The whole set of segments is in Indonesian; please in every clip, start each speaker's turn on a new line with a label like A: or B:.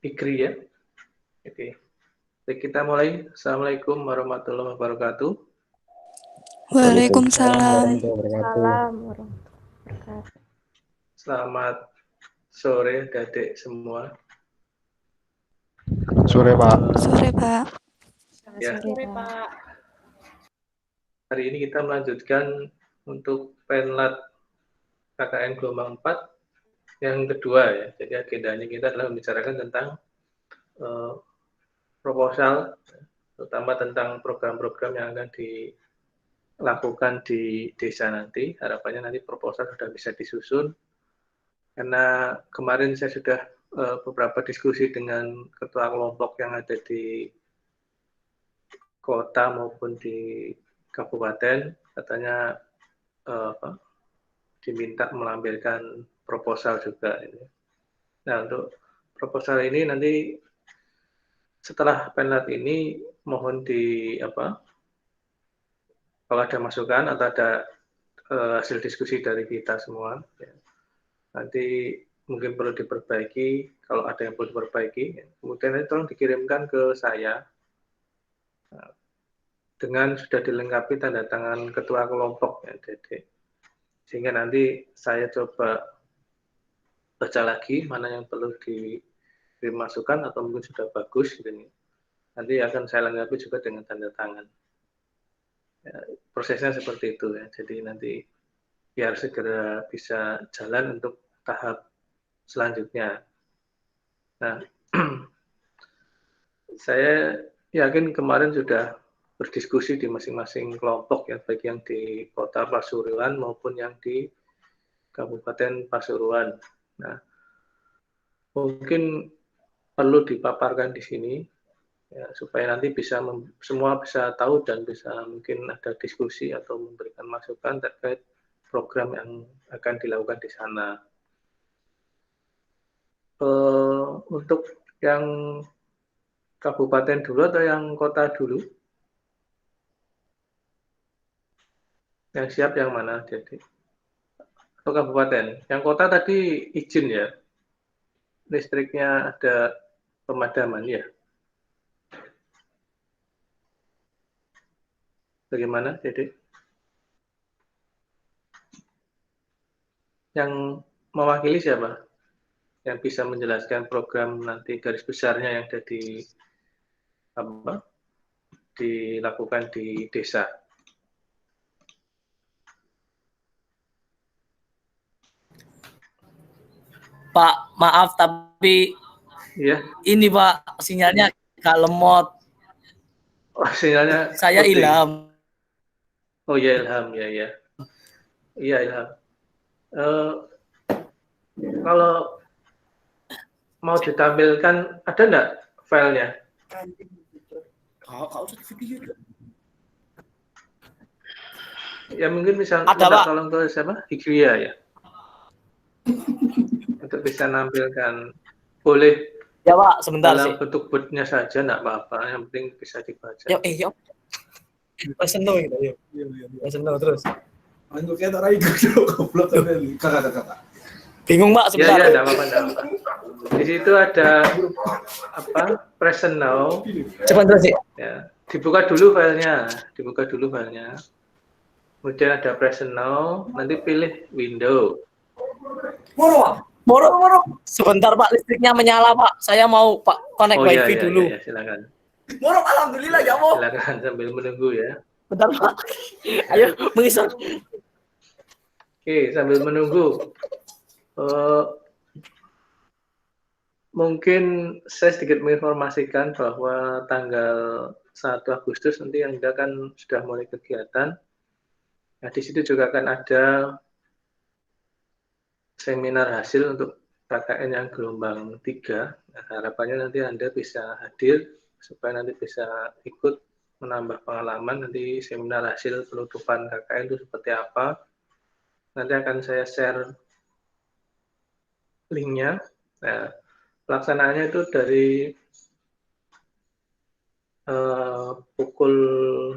A: Fikri ya. Oke. Baik, kita mulai. Assalamualaikum warahmatullahi wabarakatuh.
B: Waalaikumsalam.
A: Selamat sore adik semua.
C: Sore Pak.
B: Sore Pak.
A: Ya.
D: Sore Pak.
A: Hari ini kita melanjutkan untuk penlat KKN gelombang 4 yang kedua ya. Jadi agendanya kita adalah membicarakan tentang proposal, terutama tentang program-program yang akan dilakukan di desa nanti. Harapannya nanti proposal sudah bisa disusun. Karena kemarin saya sudah beberapa diskusi dengan ketua kelompok yang ada di kota maupun di kabupaten, katanya diminta melampirkan proposal juga. Nah, untuk proposal ini nanti setelah penlat ini mohon kalau ada masukan atau ada hasil diskusi dari kita semua, ya, nanti mungkin perlu diperbaiki, kalau ada yang perlu diperbaiki, ya. Kemudian nanti tolong dikirimkan ke saya dengan sudah dilengkapi tanda tangan ketua kelompok, ya, Dede. Sehingga nanti saya coba baca lagi mana yang perlu dimasukkan atau mungkin sudah bagus, gitu. Nanti akan saya lengkapi juga dengan tanda tangan. Ya, prosesnya seperti itu ya. Jadi nanti biar segera bisa jalan untuk tahap selanjutnya. Nah, saya yakin kemarin sudah berdiskusi di masing-masing kelompok ya, baik yang di Kota Pasuruan maupun yang di Kabupaten Pasuruan. Nah, mungkin perlu dipaparkan di sini ya, supaya nanti semua bisa tahu dan bisa mungkin ada diskusi atau memberikan masukan terkait program yang akan dilakukan di sana. Untuk yang kabupaten dulu atau yang kota dulu? Yang siap yang mana, jadi? Atau kabupaten? Yang kota tadi izin ya? Listriknya ada pemadaman ya? Bagaimana, jadi? Yang mewakili siapa? Yang bisa menjelaskan program nanti garis besarnya yang ada dilakukan di desa.
E: Pak, maaf tapi
A: Iya.
E: ini Pak sinyalnya agak lemot.
A: Oh, sinyalnya.
E: Saya
A: putih.
E: Ilham.
A: Oh ya, Ilham, ya. Iya, Ilham. Kalau mau ditampilkan, ada nggak filenya? Ya mungkin bisa
E: ada,
A: minta
E: Pak.
A: tolong ke siapa? Hikria ya. Untuk bisa nampilkan, boleh
E: ya Pak, sebentar
A: dalam
E: sih.
A: bentuk word-nya saja, nggak apa-apa. Yang penting bisa dibaca.
E: Yuk. Pesen dong gitu, yuk. Pesen dong terus.
F: Aku kayak tak ragu goblok kakak.
E: Bingung Pak sebentar.
A: Ya, nggak apa-apa. Di situ ada present now.
E: Cepat terus sih.
A: Ya, dibuka dulu filenya. Kemudian ada present now, nanti pilih window.
E: Moro. Sebentar Pak, listriknya menyala Pak. Saya mau Pak connect wifi dulu.
A: Iya, silakan.
E: Moro, alhamdulillah ya mau.
A: Silakan sambil menunggu ya.
E: Bentar Pak. Ayo mengisar.
A: Oke, sambil menunggu. Mungkin saya sedikit menginformasikan bahwa tanggal 1 Agustus nanti Anda kan sudah mulai kegiatan. Nah, di situ juga akan ada seminar hasil untuk KKN yang gelombang 3. Nah, harapannya nanti Anda bisa hadir supaya nanti bisa ikut menambah pengalaman. Nanti seminar hasil penutupan KKN itu seperti apa. Nanti akan saya share linknya. Nah, pelaksanaannya itu dari pukul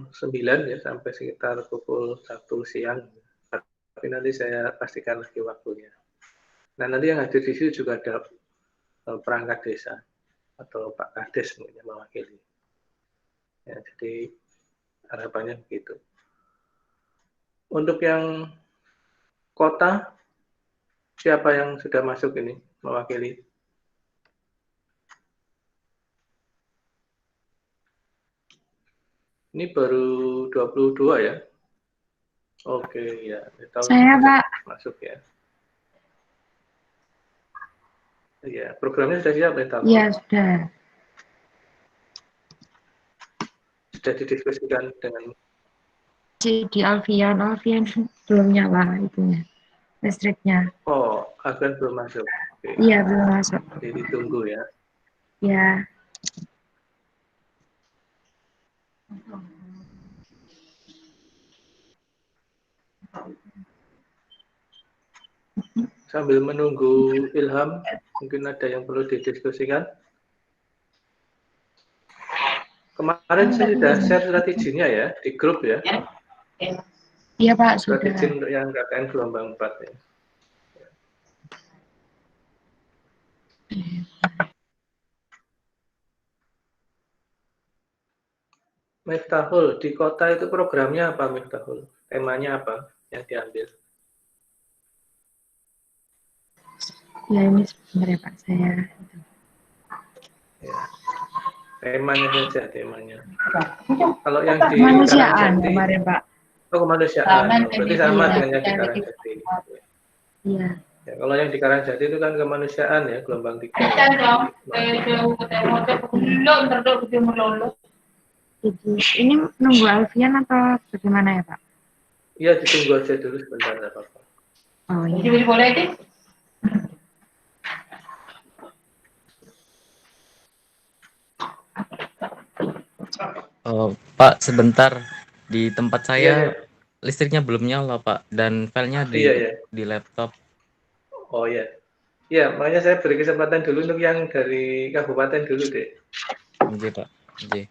A: 9 ya sampai sekitar pukul 1 siang. Tapi nanti saya pastikan lagi waktunya. Nah, nanti yang hadir di situ juga ada perangkat desa. atau Pak Kades mungkin yang mewakili. Ya, jadi harapannya begitu. Untuk yang kota, siapa yang sudah masuk ini mewakili? Ini baru 22 ya? Oke, ya.
B: Saya, Pak.
A: Masuk ya. Iya, programnya sudah siap ya,
B: Iya, sudah.
A: Sudah didiskusikan dengan
B: Di Alfian belum nyala itunya, listriknya.
A: Oh, Alfian belum masuk. Oke.
B: Iya, belum masuk.
A: Jadi ditunggu ya.
B: Ya.
A: Sambil menunggu Ilham, mungkin ada yang perlu didiskusikan. Kemarin saya sudah share surat izinnya ya, di grup ya.
B: Iya, Pak,
A: Surat
B: sudah.
A: izin untuk yang KKN gelombang 4 ya. Miftahul, di kota itu programnya apa Miftahul? Temanya apa yang diambil?
B: Ya, ini sebenarnya Pak saya.
A: Ya. Temanya saja, temanya. Kalau yang di
B: Kemanusiaan
A: Karangjati,
B: kemarin, Pak.
A: oh kemanusiaan, berarti sama dengan yang di Karangjati.
B: Iya.
A: Ya, kalau yang di Karangjati itu kan kemanusiaan ya, gelombang 3.
B: Ini nunggu Alfian atau bagaimana ya, Pak?
A: Iya, ditunggu aja dulu sebentar, nggak apa-apa.
B: Oh iya.
C: Pak, sebentar. Di tempat saya
A: Iya, iya.
C: listriknya belum nyala, Pak, dan filenya
A: Iya, iya.
C: di laptop.
A: Oh ya. Ya, makanya saya beri kesempatan dulu untuk yang dari kabupaten dulu, Dek.
C: Oke, Pak. Oke.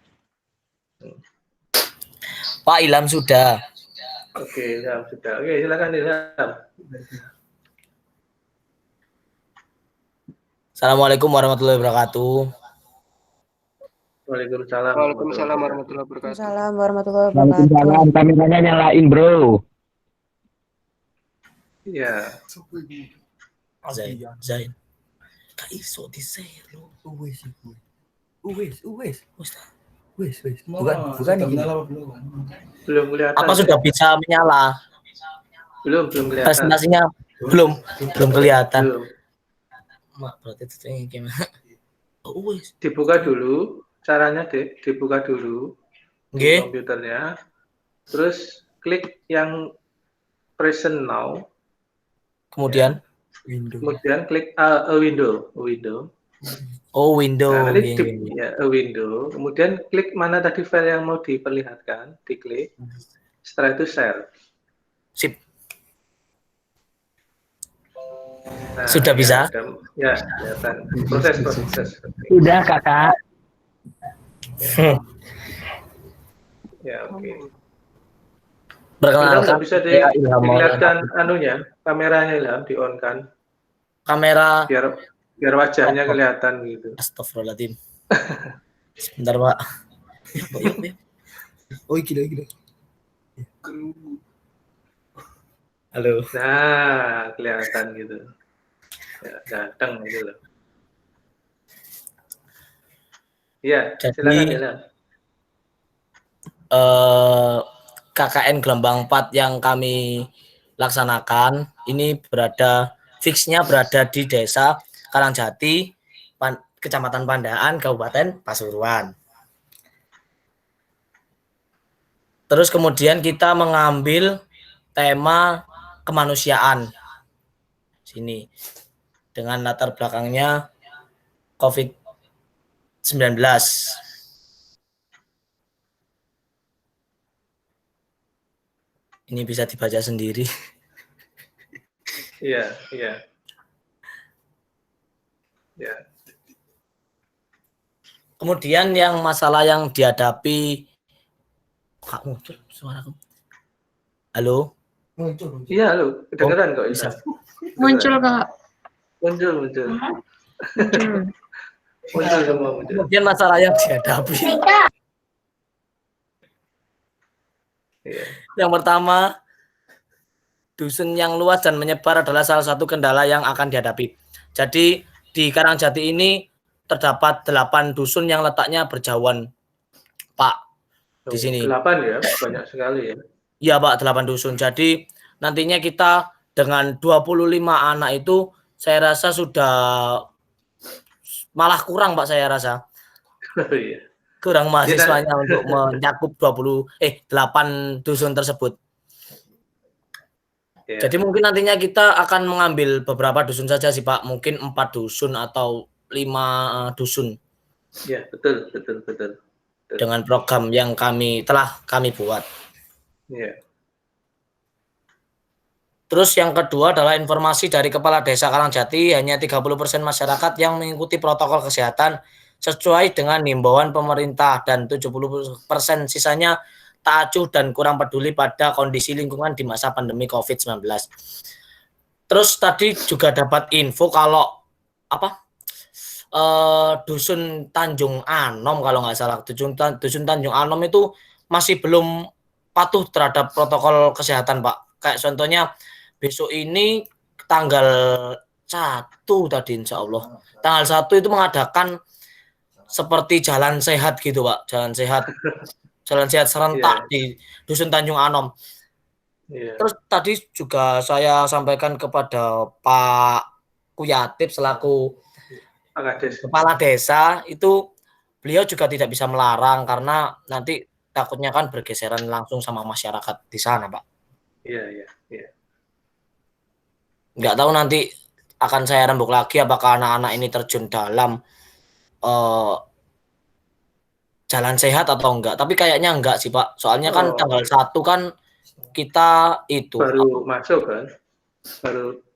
E: Pak Ilham sudah.
A: Oke, Ilham sudah. Oke, silakan Ilham.
E: Assalamualaikum warahmatullahi wabarakatuh.
A: Waalaikumsalam.
D: Waalaikumsalam warahmatullahi wabarakatuh.
B: Waalaikumsalam warahmatullahi wabarakatuh.
G: Waalaikumsalam, kameranya nyalain, bro.
A: Iya.
E: Zain. Kak iso di share lo. Wes.
F: Bukan ini.
A: Belum kelihatan.
E: Apa sudah bisa menyala?
A: Belum kelihatan.
E: Presentasinya belum kelihatan.
A: Belum.
E: Mak, berarti itu yang gimana? Oh, wes.
A: Dibuka dulu. Caranya, Dek, dibuka dulu di
E: Nggih.
A: komputernya. Terus klik yang present now.
E: Kemudian
A: Kemudian klik a window.
E: oh, window.
A: Nah, nanti
E: Nggih.
A: ya, a window. Kemudian klik mana tadi file yang mau diperlihatkan, diklik. Setelah itu share.
E: Sip.
A: Nah,
E: Sudah bisa?
A: Ya, kelihatan. Proses.
G: Udah, kakak.
A: Ya, oke. Ilham
E: Perkenalkan,
A: nggak bisa
E: saya Ilham
A: dilihatkan anunya, kameranya Ilham di on kan,
E: kamera.
A: biar wajahnya kelihatan gitu.
E: Astagfirullahaladzim. Sebentar, Pak. Oh, gila. Halo.
A: Nah, kelihatan gitu. Ya, datang gitu loh. Iya,
E: Jadi,
A: silakan Ilham.
E: KKN Gelombang 4 yang kami laksanakan ini fixnya berada di Desa Karangjati, Kecamatan Pandaan, Kabupaten Pasuruan. Terus kemudian kita mengambil tema kemanusiaan sini dengan latar belakangnya COVID-19. Ini bisa dibaca sendiri.
A: Iya. Ya.
E: Kemudian yang masalah yang dihadapi, Kak, muncul suara kamu. Halo?
A: Iya, halo. Kedengeran kok
E: bisa.
A: Ilham.
B: Muncul, Kak.
A: Muncul.
B: Muncul.
A: Muncul semua muncul.
E: Kemudian masalah yang dihadapi.
A: Iya.
E: Yang pertama, dusun yang luas dan menyebar adalah salah satu kendala yang akan dihadapi. Jadi di Karangjati ini terdapat 8 dusun yang letaknya berjauhan, Pak. Di sini.
A: 8 ya, banyak sekali ya.
E: Iya, Pak, 8 dusun. Jadi nantinya kita dengan 25 anak itu saya rasa sudah malah kurang, Pak, saya rasa.
A: Iya.
E: Kurang mahasiswanya untuk menyakup 8 dusun tersebut.
A: Iya.
E: Jadi mungkin nantinya kita akan mengambil beberapa dusun saja sih, Pak. Mungkin 4 dusun atau 5 dusun.
A: Ya, betul.
E: Dengan program yang telah kami buat.
A: Iya.
E: Terus yang kedua adalah informasi dari Kepala Desa Karangjati, hanya 30% masyarakat yang mengikuti protokol kesehatan sesuai dengan himbauan pemerintah dan 70% sisanya tak acuh dan kurang peduli pada kondisi lingkungan di masa pandemi COVID-19. Terus tadi juga dapat info kalau dusun Tanjung Anom kalau nggak salah, dusun Tanjung Anom itu masih belum patuh terhadap protokol kesehatan, Pak. Kayak contohnya besok ini tanggal 1 tadi insya Allah. Tanggal 1 itu mengadakan seperti jalan sehat gitu, Pak. Jalan sehat serentak di Dusun Tanjung Anom. Terus tadi juga saya sampaikan kepada Pak Kuyatip selaku Kepala Desa, itu beliau juga tidak bisa melarang karena nanti takutnya kan bergeseran langsung sama masyarakat di sana, Pak.
A: Iya.
E: Nggak tahu nanti akan saya rembuk lagi apakah anak-anak ini terjun dalam jalan sehat atau enggak. Tapi kayaknya enggak sih, Pak. Soalnya kan tanggal 1 kan kita itu
A: baru masuk kan?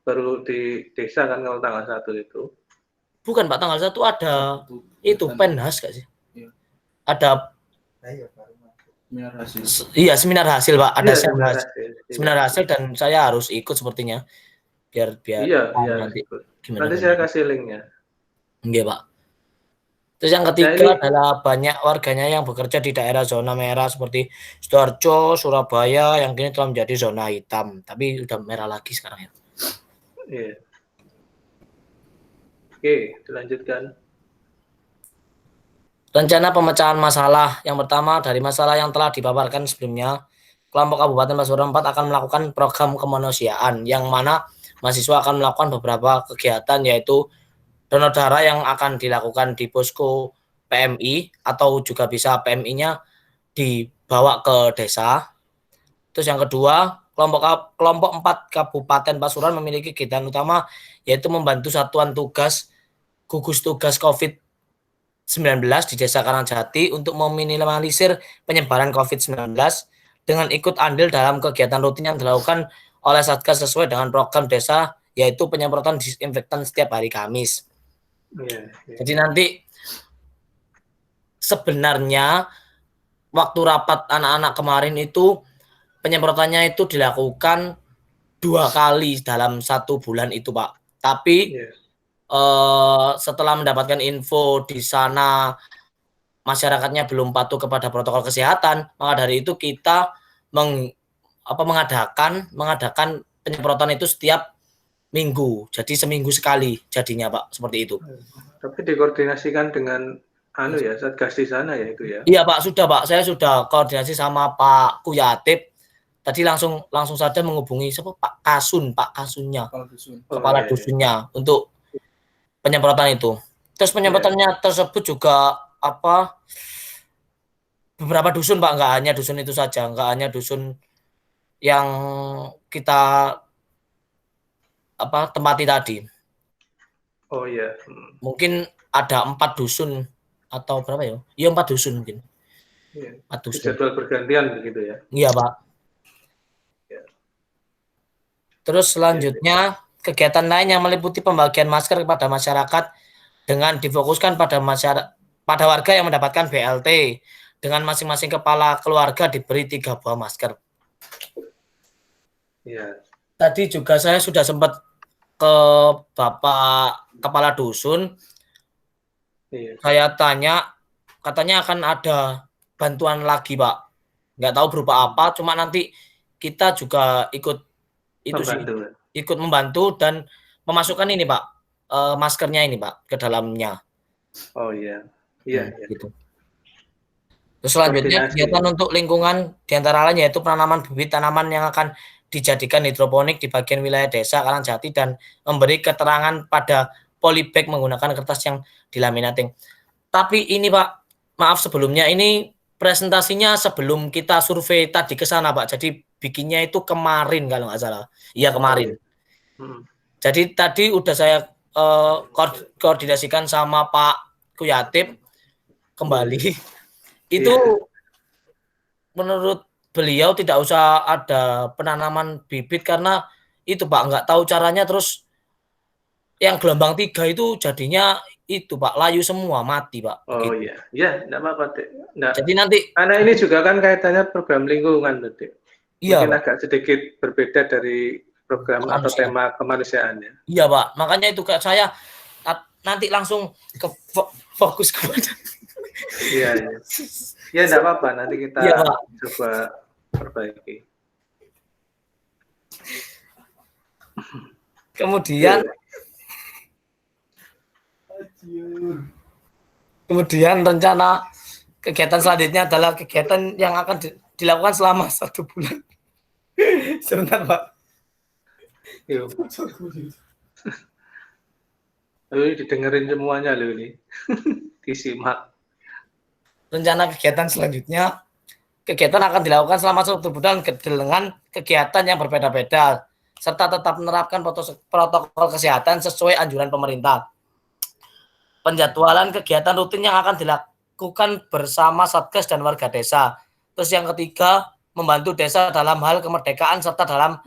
A: Baru di desa kan kalau tanggal 1 itu.
E: Bukan, Pak, tanggal 1 ada itu Penhas gak sih? Ada seminar hasil, Pak. Ada seminar hasil dan saya harus ikut sepertinya. Biar
A: Iya,
E: nanti gimana.
A: Nanti saya kasih linknya.
E: Iya, Pak. Terus yang ketiga adalah banyak warganya yang bekerja di daerah zona merah seperti Sidoarjo, Surabaya yang kini telah menjadi zona hitam. Tapi udah merah lagi sekarang ya.
A: Iya. Oke, dilanjutkan.
E: Rencana pemecahan masalah. Yang pertama dari masalah yang telah dipaparkan sebelumnya, kelompok Kabupaten Pasuruan 4 akan melakukan program kemanusiaan yang mana mahasiswa akan melakukan beberapa kegiatan yaitu donor darah yang akan dilakukan di posko PMI atau juga bisa PMI-nya dibawa ke desa. Terus yang kedua, kelompok 4 Kabupaten Pasuruan memiliki kegiatan utama yaitu membantu satuan tugas gugus tugas COVID-19 di Desa Karangjati untuk meminimalisir penyebaran COVID-19 dengan ikut andil dalam kegiatan rutin yang dilakukan oleh Satgas sesuai dengan program desa yaitu penyemprotan disinfektan setiap hari Kamis. Jadi nanti sebenarnya waktu rapat anak-anak kemarin itu penyemprotannya itu dilakukan 2 kali dalam 1 bulan itu, Pak. Tapi setelah mendapatkan info di sana masyarakatnya belum patuh kepada protokol kesehatan, maka dari itu kita mengadakan penyemprotan itu setiap minggu. Jadi seminggu sekali jadinya, Pak, seperti itu.
A: Tapi dikoordinasikan dengan Satgas di sana ya itu ya.
E: Iya, Pak, sudah, Pak. Saya sudah koordinasi sama Pak Kuyatip. Tadi langsung saja menghubungi Pak Kasunnya. Kepala dusunnya untuk penyemprotan itu. Terus penyemprotannya tersebut juga beberapa dusun, Pak, enggak hanya dusun itu saja, enggak hanya dusun yang kita tempati tadi.
A: Oh iya.
E: Mungkin ada 4 dusun atau berapa ya? Iya, 4 dusun mungkin.
A: Iya.
E: 4 dusun.
A: Jadwal bergantian begitu ya.
E: Iya, Pak.
A: Ya.
E: Terus selanjutnya kegiatan lain yang meliputi pembagian masker kepada masyarakat dengan difokuskan pada warga yang mendapatkan BLT dengan masing-masing kepala keluarga diberi 3 buah masker.
A: Iya.
E: Tadi juga saya sudah sempat ke Bapak Kepala Dusun.
A: Iya.
E: Saya tanya, katanya akan ada bantuan lagi, Pak. Nggak tahu berupa apa, cuma nanti kita juga ikut itu sih,
A: Membantu.
E: ikut membantu dan memasukkan ini, Pak, maskernya ini, Pak, ke dalamnya.
A: Oh iya. Iya, iya.
E: Gitu. Terus selanjutnya
A: Koordinasi.
E: kegiatan untuk lingkungan diantara lain yaitu penanaman bibit tanaman yang akan dijadikan hidroponik di bagian wilayah desa Karangjati dan memberi keterangan pada polybag menggunakan kertas yang dilaminating. Tapi ini Pak, maaf sebelumnya ini presentasinya sebelum kita survei tadi ke sana Pak. Jadi bikinnya itu kemarin kalau nggak salah. Iya kemarin.
A: Hmm.
E: Jadi tadi udah saya koordinasikan sama Pak Kuyatip kembali. Itu menurut beliau tidak usah ada penanaman bibit karena itu Pak nggak tahu caranya, terus yang gelombang 3 itu jadinya itu Pak layu semua mati Pak.
A: Oh
E: Begitu.
A: iya, ya enggak apa-apa, Dek. Nggak.
E: Jadi nanti
A: Karena ini juga kan kaitannya program lingkungan, Dek.
E: iya
A: Mungkin
E: Pak.
A: agak sedikit berbeda dari program atau
E: Kemanusiaan.
A: tema kemanusiaannya.
E: Iya Pak, makanya itu kayak saya nanti langsung ke fokus kepada
A: Iya, iya. Ya enggak apa-apa, nanti kita
E: Iya, Pak.
A: coba perbaiki.
E: Kemudian rencana kegiatan selanjutnya adalah kegiatan yang akan dilakukan selama 1 bulan. Sebentar Pak.
A: Yuk. Didengerin semuanya loh ini. Disimak.
E: Rencana kegiatan selanjutnya, kegiatan akan dilakukan selama 1 bulan dengan kegiatan yang berbeda-beda, serta tetap menerapkan protokol kesehatan sesuai anjuran pemerintah. Penjadwalan kegiatan rutin yang akan dilakukan bersama Satgas dan warga desa. Terus yang ketiga, membantu desa dalam hal kemerdekaan serta dalam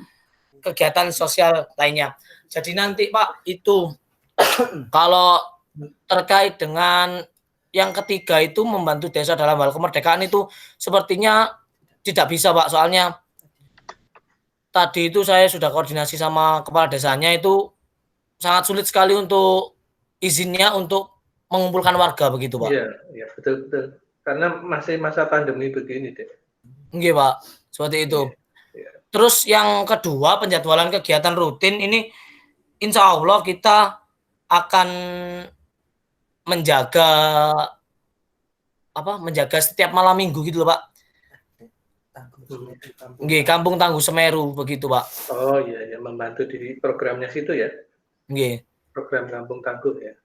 E: kegiatan sosial lainnya. Jadi nanti Pak, itu kalau terkait dengan yang ketiga itu membantu desa dalam hal kemerdekaan itu sepertinya tidak bisa Pak, soalnya tadi itu saya sudah koordinasi sama kepala desanya, itu sangat sulit sekali untuk izinnya untuk mengumpulkan warga begitu Pak.
A: Iya, iya betul betul. Karena masih masa pandemi begini deh.
E: Iya Pak, seperti itu.
A: Iya.
E: Terus yang kedua, penjadwalan kegiatan rutin ini insya Allah kita akan menjaga setiap malam minggu gitu loh Pak. Nggih, Kampung Tangguh Semeru begitu Pak.
A: Oh iya, ya membantu di programnya situ ya.
E: Nggih.
A: Program Kampung Tangguh ya.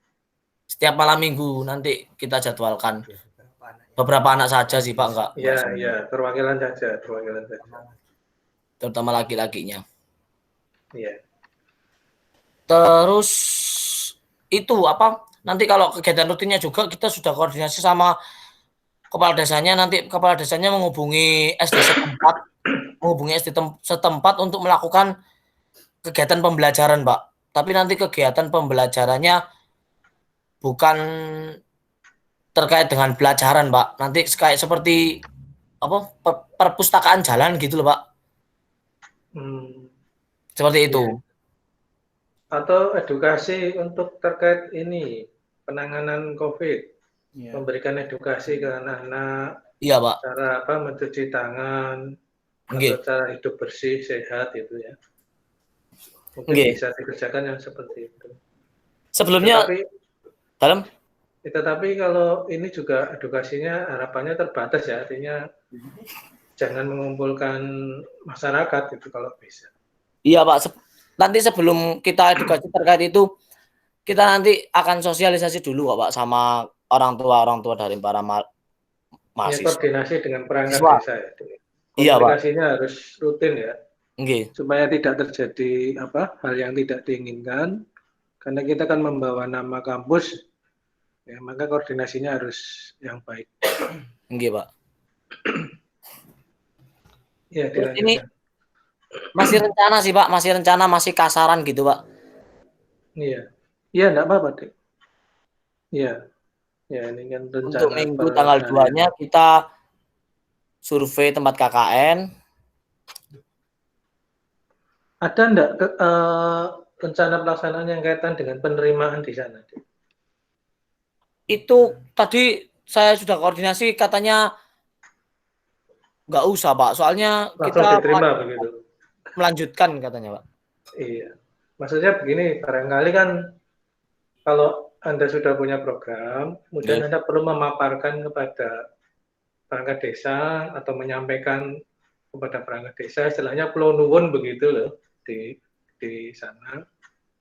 E: Setiap malam minggu nanti kita jadwalkan. Beberapa anak saja sih Pak, enggak.
A: Iya, iya, perwakilan saja.
E: Terutama laki-lakinya.
A: Iya.
E: Terus itu apa? Nanti kalau kegiatan rutinnya juga kita sudah koordinasi sama kepala desanya, nanti kepala desanya menghubungi SD setempat untuk melakukan kegiatan pembelajaran, Pak. Tapi nanti kegiatan pembelajarannya bukan terkait dengan pelajaran, Pak. Nanti kayak seperti apa? Perpustakaan jalan gitu loh, Pak. Seperti itu.
A: Iya. Atau edukasi untuk terkait ini penanganan COVID, memberikan edukasi ke anak-anak,
E: iya Pak,
A: cara apa mencuci tangan, atau cara hidup bersih sehat itu ya, mungkin bisa dikerjakan yang seperti itu.
E: Sebelumnya
A: tetapi kalau ini juga edukasinya harapannya terbatas ya, artinya jangan mengumpulkan masyarakat itu kalau bisa.
E: Iya Pak. Nanti sebelum kita edukasi terkait itu, kita nanti akan sosialisasi dulu Pak sama orang tua dari para mahasiswa.
A: Ya, koordinasi dengan perangkat desa ya. Komunikasinya harus rutin ya. Supaya tidak terjadi hal yang tidak diinginkan. Karena kita kan membawa nama kampus, ya maka koordinasinya harus yang baik.
E: Pak.
A: Ya,
E: ini masih rencana sih Pak, masih kasaran gitu Pak.
A: Iya, iya enggak apa-apa deh. Iya, ya ini kan rencana.
E: Untuk minggu tanggal 2-nya kita survei tempat KKN.
A: Ada enggak rencana pelaksanaan yang kaitan dengan penerimaan di sana?
E: Itu tadi saya sudah koordinasi katanya nggak usah Pak, soalnya
A: Langsung
E: kita
A: diterima begitu.
E: melanjutkan katanya Pak.
A: Iya. Maksudnya begini, barangkali kan kalau Anda sudah punya program, kemudian
E: Nggih.
A: Anda perlu memaparkan kepada perangkat desa atau menyampaikan kepada perangkat desa, istilahnya pulau nuwun begitu loh di sana.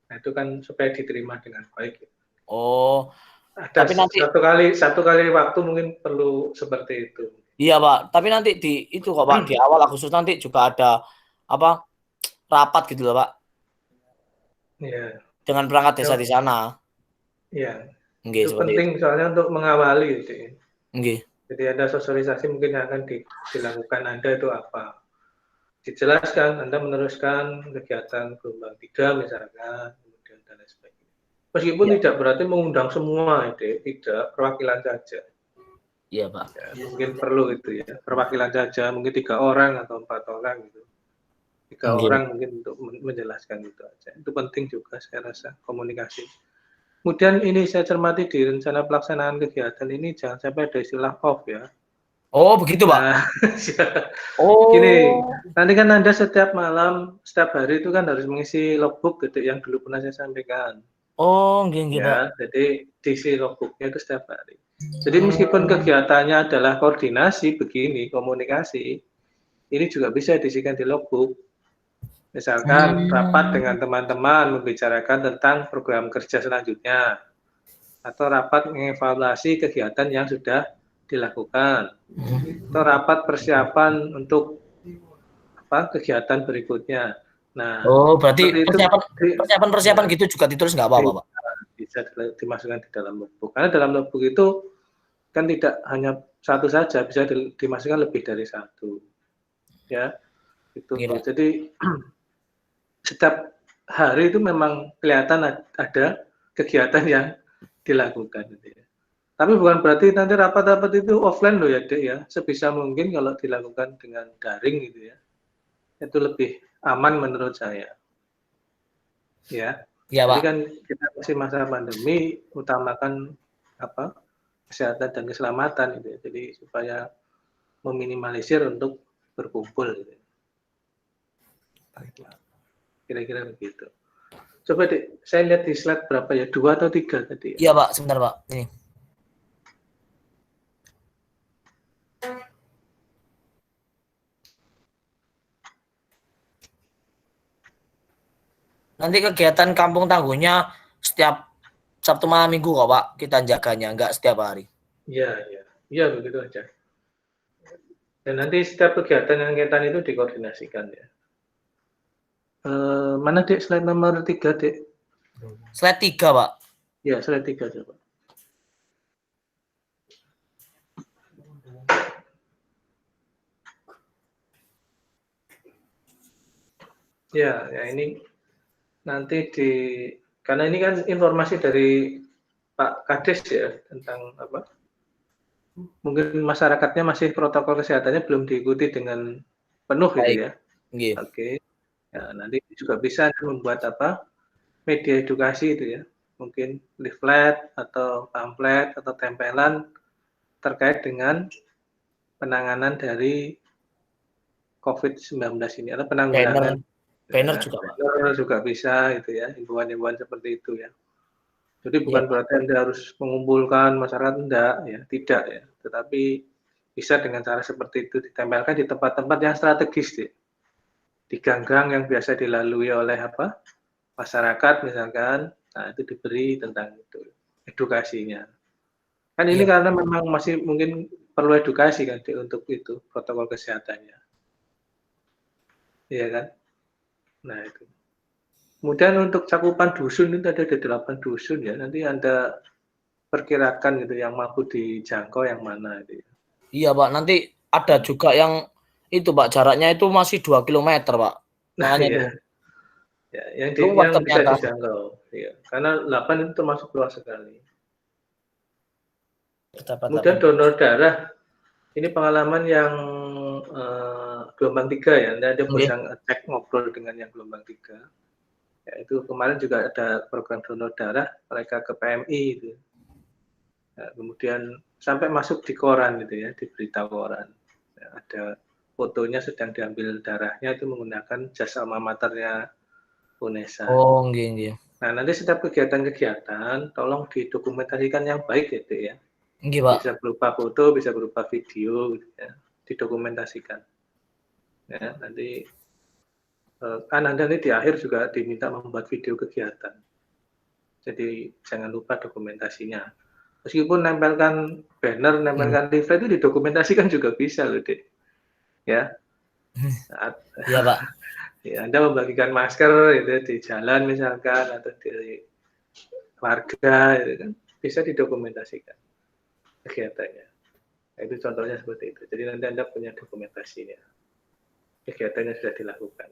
A: Nah, itu kan supaya diterima dengan baik.
E: Oh,
A: Ada
E: tapi nanti
A: satu kali waktu mungkin perlu seperti itu.
E: iya Pak, tapi nanti di itu kok Pak, di awal Agustus nanti juga ada apa rapat gitu loh Pak
A: Iya,
E: dengan perangkat desa
A: ya,
E: di sana.
A: iya.
E: Nggih,
A: Itu
E: seperti itu.
A: penting soalnya untuk mengawali.
E: Nggih.
A: Jadi ada sosialisasi mungkin yang akan dilakukan Anda itu apa. Dijelaskan, Anda meneruskan kegiatan gelombang 3 misalkan, kemudian dan lain sebagainya. Meskipun
E: Iya.
A: tidak berarti mengundang semua, tidak, perwakilan saja.
E: Iya Pak.
A: Ya, mungkin perlu itu ya, perwakilan saja, mungkin 3 orang atau 4 orang gitu. 3
E: Nggih.
A: orang mungkin untuk menjelaskan itu aja. Itu penting juga saya rasa, komunikasi. Kemudian ini saya cermati di rencana pelaksanaan kegiatan ini jangan sampai ada istilah off ya.
E: Oh, begitu Pak.
A: Nah, gini,
E: Oh.
A: nanti kan Anda setiap malam, setiap hari itu kan harus mengisi logbook gitu yang dulu pernah saya sampaikan.
E: Oh, nggih Pak.
A: Ya, jadi diisi logbooknya itu setiap hari. Jadi meskipun kegiatannya adalah koordinasi begini, komunikasi, ini juga bisa diisikan di logbook. Misalkan rapat dengan teman-teman membicarakan tentang program kerja selanjutnya, atau rapat mengevaluasi kegiatan yang sudah dilakukan, atau rapat persiapan untuk kegiatan berikutnya. Nah,
E: Oh, berarti
A: seperti itu
E: persiapan gitu juga ditulis nggak apa-apa Pak?
A: bisa dimasukkan di dalam logbook. Karena dalam logbook itu kan tidak hanya satu saja, bisa dimasukkan lebih dari satu. Ya, itu.
E: Nggih, Pak.
A: Jadi setiap hari itu memang kelihatan ada kegiatan yang dilakukan. Gitu ya. Tapi bukan berarti nanti rapat-rapat itu offline loh ya, Dek ya. Sebisa mungkin kalau dilakukan dengan daring gitu ya, itu lebih aman menurut saya. Ya.
E: Iya,
A: Jadi
E: Pak.
A: kan kita masih masa pandemi, utamakan kesehatan dan keselamatan gitu ya. Jadi supaya meminimalisir untuk berkumpul gitu. Kira-kira begitu. Coba Dek, saya lihat di slide berapa ya? 2 atau 3 tadi ya?
E: Iya, Pak. Sebentar, Pak. Ini. Nanti kegiatan kampung tangguhnya setiap Sabtu malam Minggu kok, Pak. Kita jaganya, enggak setiap hari.
A: Iya, iya. Iya, begitu aja. Dan nanti setiap kegiatan yang kaitan itu dikoordinasikan ya. Mana Dek slide nomor 3, Dek?
E: Slide 3, Pak.
A: Ya, slide 3 coba. Ya, ya ini nanti karena ini kan informasi dari Pak Kades ya tentang apa? Mungkin masyarakatnya masih protokol kesehatannya belum diikuti dengan penuh gitu
E: Baik.
A: ya.
E: Nggih.
A: Oke. Ya, nanti juga bisa membuat apa? Media edukasi itu ya. Mungkin leaflet atau pamflet atau tempelan terkait dengan penanganan dari COVID-19 ini atau penanggulangan.
E: Banner juga, Pak.
A: Banner juga bisa itu ya, himbauan-himbauan seperti itu ya. Jadi bukan berarti Anda harus mengumpulkan masyarakat, enggak ya, tidak ya. Tetapi bisa dengan cara seperti itu ditempelkan di tempat-tempat yang strategis deh. Di gang-gang yang biasa dilalui oleh masyarakat misalkan, nah itu diberi tentang itu edukasinya. Kan ini karena memang masih mungkin perlu edukasi kan untuk itu protokol kesehatannya. Iya kan? Nah itu. Kemudian untuk cakupan dusun itu ada 8 dusun ya. Nanti Anda perkirakan gitu yang mampu dijangkau yang mana itu.
E: Iya, Pak. Nanti ada juga yang itu, Pak, jaraknya itu masih 2 km, Pak. Makanya itu.
A: Ya, yang
E: Luas
A: bisa
E: ternyata.
A: dijangkau. Ya. Karena 8 itu termasuk luas sekali. Kemudian donor darah. Ini pengalaman yang gelombang 3 ya. Anda bisa cek ngobrol dengan yang gelombang 3. Ya, itu kemarin juga ada program donor darah mereka ke PMI itu. Nah, kemudian sampai masuk di koran gitu ya, di berita koran. Ya, ada fotonya sedang diambil darahnya itu menggunakan jas alma maternya UNESA.
E: Oh, nggih.
A: Nah, nanti setiap kegiatan-kegiatan tolong didokumentasikan yang baik gitu ya.
E: Nggih, Pak.
A: Bisa berupa foto, bisa berupa video gitu ya, didokumentasikan. Ya, nanti kan Anda nanti di akhir juga diminta membuat video kegiatan. Jadi jangan lupa dokumentasinya. Meskipun nempelkan banner, nempelkan leaflet itu didokumentasikan juga bisa loh, Dek. Ya. Saat
E: Iya, Pak.
A: ya, Anda membagikan masker itu di jalan misalkan atau di warga itu kan bisa didokumentasikan kegiatannya. Nah, itu contohnya seperti itu. Jadi nanti Anda punya dokumentasinya. Kegiatannya sudah dilakukan.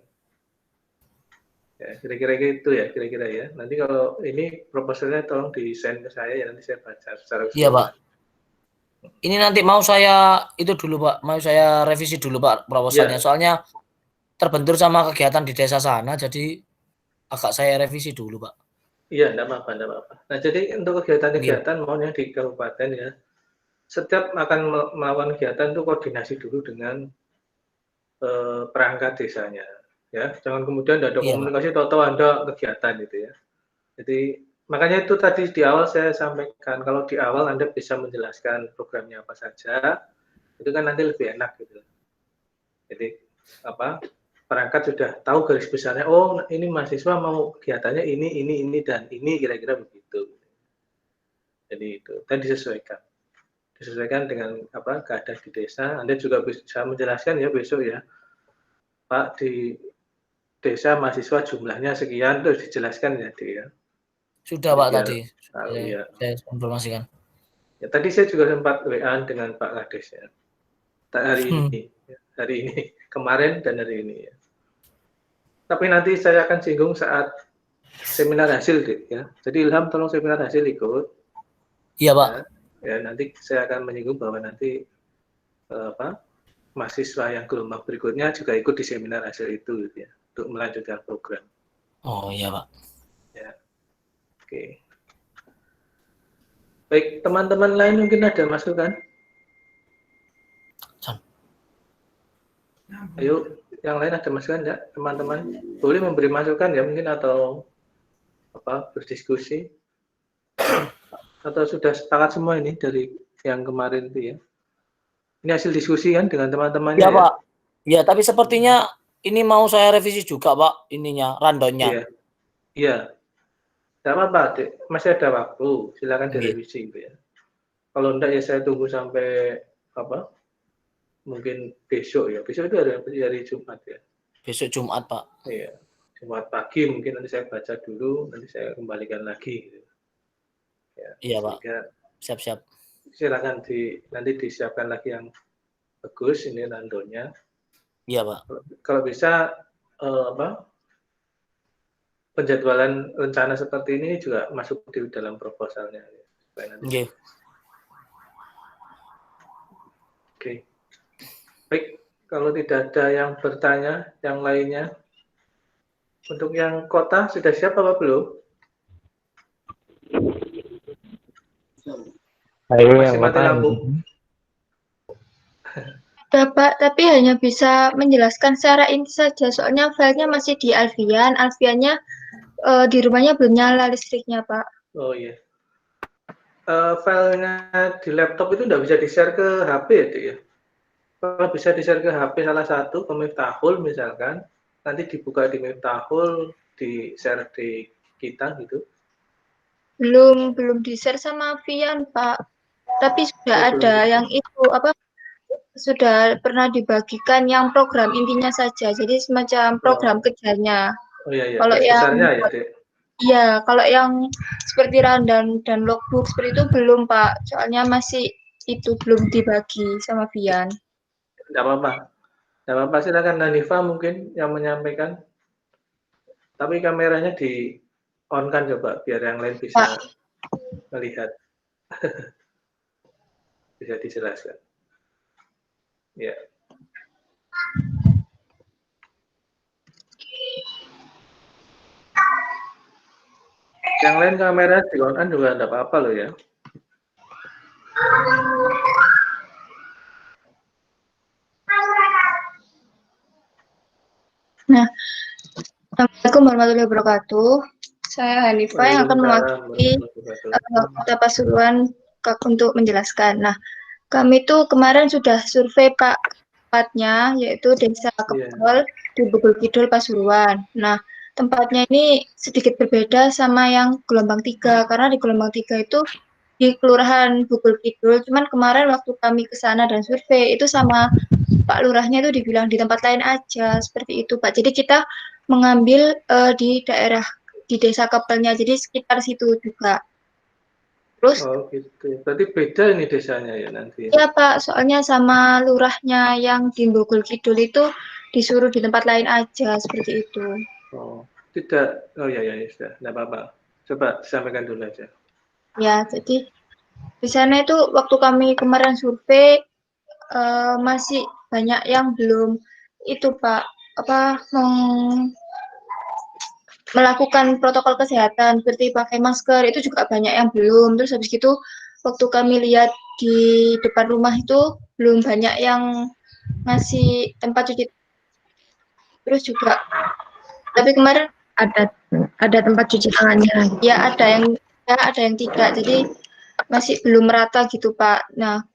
A: Ya, kira-kira itu ya, kira-kira ya. Nanti kalau ini proposalnya tolong di-send ke saya ya, nanti saya baca secara
E: Iya,
A: keseluruhan.
E: Pak. Ini nanti mau saya itu dulu, Pak. Mau saya revisi dulu, Pak, proposalnya.
A: Iya.
E: Soalnya terbentur sama kegiatan di desa sana, jadi agak saya revisi dulu, Pak.
A: Iya, enggak apa-apa, enggak apa-apa. Nah, jadi untuk kegiatan-kegiatan maunya di kabupaten ya, setiap akan melakukan kegiatan itu koordinasi dulu dengan perangkat desanya. Ya, jangan kemudian tidak ada
E: Iya, Pak.
A: komunikasi, tahu-tahu Anda kegiatan gitu ya. Jadi makanya itu tadi di awal saya sampaikan, kalau di awal Anda bisa menjelaskan programnya apa saja, itu kan nanti lebih enak gitu. Jadi apa? Perangkat sudah tahu garis besarnya, oh ini mahasiswa mau kegiatannya ini dan ini kira-kira begitu. Jadi itu dan disesuaikan dengan apa keadaan di desa. Anda juga bisa menjelaskan ya besok ya, Pak di desa mahasiswa jumlahnya sekian terus dijelaskan ya, Dek, ya.
E: Sudah,
A: Jadi
E: Pak,
A: biar
E: tadi.
A: tahu ya.
E: Saya informasikan.
A: Ya, tadi saya juga sempat WA dengan Pak Kades ya. Hari ini, kemarin dan hari ini ya. Tapi nanti saya akan singgung saat seminar hasil, Dek, ya. Jadi Ilham tolong seminar hasil ikut.
E: Iya, Pak.
A: Ya, nanti saya akan menyinggung bahwa nanti mahasiswa yang gelombang berikutnya juga ikut di seminar hasil itu gitu ya, untuk melanjutkan program.
E: Oh, iya, Pak.
A: Ya. Oke. Baik, teman-teman lain mungkin ada masukan? Ayo, yang lain ada masukan enggak, teman-teman? Boleh memberi masukan ya mungkin atau berdiskusi. Atau sudah sepakat semua ini dari yang kemarin itu ya? Ini hasil diskusi kan dengan teman-temannya
E: Iya,
A: ya?
E: Pak. Iya, tapi sepertinya ini mau saya revisi juga, Pak, ininya, rundown-nya.
A: Iya. Iya. Enggak apa-apa, Dek. Masih ada waktu. Silakan direvisi gitu ya. Kalau enggak ya saya tunggu sampai mungkin besok ya. Besok itu hari Jumat ya.
E: Besok Jumat, Pak.
A: Iya. Jumat pagi mungkin nanti saya baca dulu, nanti saya kembalikan lagi gitu. Ya,
E: iya, Pak. Siap-siap.
A: Silakan nanti disiapkan lagi yang bagus ini rundown-nya.
E: Iya, Pak.
A: Kalau bisa penjadwalan rencana seperti ini juga masuk di dalam proposalnya.
E: Oke.
A: Oke. Baik, kalau tidak ada yang bertanya, yang lainnya. Untuk yang kota sudah siap apa belum? Masih mati lampu.
D: Sudah, Pak, tapi hanya bisa menjelaskan secara inti saja, soalnya filenya masih di Alfian. Alfiannya di rumahnya belum nyala listriknya, Pak.
A: Oh iya. Filenya di laptop itu tidak bisa di-share ke HP ya, Dek, ya? Kalau bisa di-share ke HP salah satu, ke Miftahul misalkan, nanti dibuka di Miftahul, di-share di kita gitu.
D: Belum di-share sama Vian, Pak. Tapi sudah ada yang itu sudah pernah dibagikan yang program intinya saja. Jadi semacam program kerjanya.
A: Oh iya.
D: Kalau yang
A: ya, Dek.
D: Iya, kalau yang seperti rundown dan logbook seperti itu belum, Pak. Soalnya masih itu belum dibagi sama Vian.
A: Tidak apa-apa. Tidak apa-apa, silakan Hanifa mungkin yang menyampaikan. Tapi kameranya di-on-kan coba, biar yang lain bisa melihat. Bisa dijelaskan. Ya. Yang lain kamera di-on-kan juga tidak apa-apa loh ya.
D: Nah, Assalamualaikum warahmatullahi wabarakatuh. Saya Hanifah yang akan mewakili Kota Pasuruan untuk menjelaskan. Nah, kami tuh kemarin sudah survei Pak tempatnya, yaitu Desa Kepol di Bogor Kidul Pasuruan. Nah, tempatnya ini sedikit berbeda sama yang gelombang 3, karena di gelombang 3 itu di Kelurahan Bogor Kidul. Cuman kemarin waktu kami ke sana dan survei itu sama Pak Lurahnya itu dibilang di tempat lain aja, seperti itu Pak. Jadi kita mengambil di daerah di Desa Kepelnya, jadi sekitar situ juga. Terus
A: Oh gitu. Berarti beda ini desanya ya nanti.
D: ya Pak, soalnya sama lurahnya yang di Bogor Kidul itu disuruh di tempat lain aja, seperti itu.
A: Oh, tidak. Oh ya sudah. Tidak apa-apa. Coba sampaikan dulu aja.
D: Ya, jadi di sana itu waktu kami kemarin survei masih banyak yang belum itu Pak, melakukan protokol kesehatan seperti pakai masker, itu juga banyak yang belum. Terus habis itu waktu kami lihat di depan rumah itu belum banyak yang ngasih tempat cuci. Terus juga tapi kemarin
B: Ada tempat cuci tangannya.
D: ya ada yang tidak, jadi masih belum merata gitu Pak. Nah,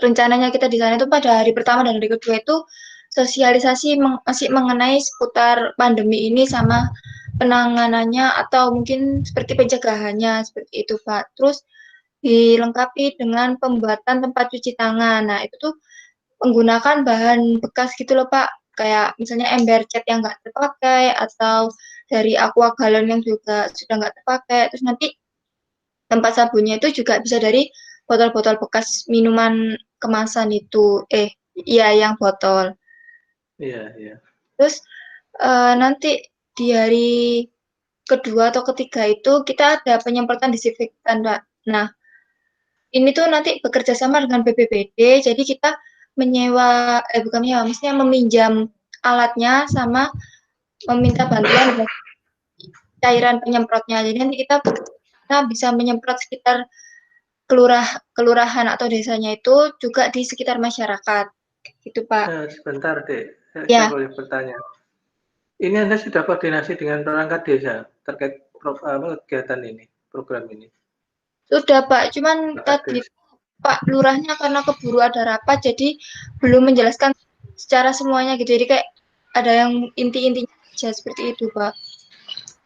D: rencananya kita di sana itu pada hari pertama dan hari kedua itu sosialisasi masih mengenai seputar pandemi ini sama penanganannya atau mungkin seperti pencegahannya, seperti itu Pak. Terus dilengkapi dengan pembuatan tempat cuci tangan. Nah, itu tuh menggunakan bahan bekas gitu loh Pak, kayak misalnya ember cat yang nggak terpakai atau dari aqua galon yang juga sudah nggak terpakai. Terus nanti tempat sabunnya itu juga bisa dari botol-botol bekas minuman kemasan itu. Iya yang botol.
A: Iya.
D: Terus nanti di hari kedua atau ketiga itu kita ada penyemprotan disinfektan, Pak. Nah, ini tuh nanti bekerja sama dengan BPBD, jadi kita maksudnya meminjam alatnya sama meminta bantuan cairan penyemprotnya. Jadi nanti kita bisa menyemprot sekitar kelurahan atau desanya itu juga di sekitar masyarakat. Gitu, Pak.
A: Sebentar, Dek.
D: Ya.
A: Saya boleh bertanya. Ini Anda sudah koordinasi dengan perangkat desa terkait kegiatan ini, program ini?
D: Sudah, Pak. Cuman tadi Pak Lurahnya karena keburu ada rapat, jadi belum menjelaskan secara semuanya gitu. Jadi kayak ada yang inti-intinya aja seperti itu, Pak.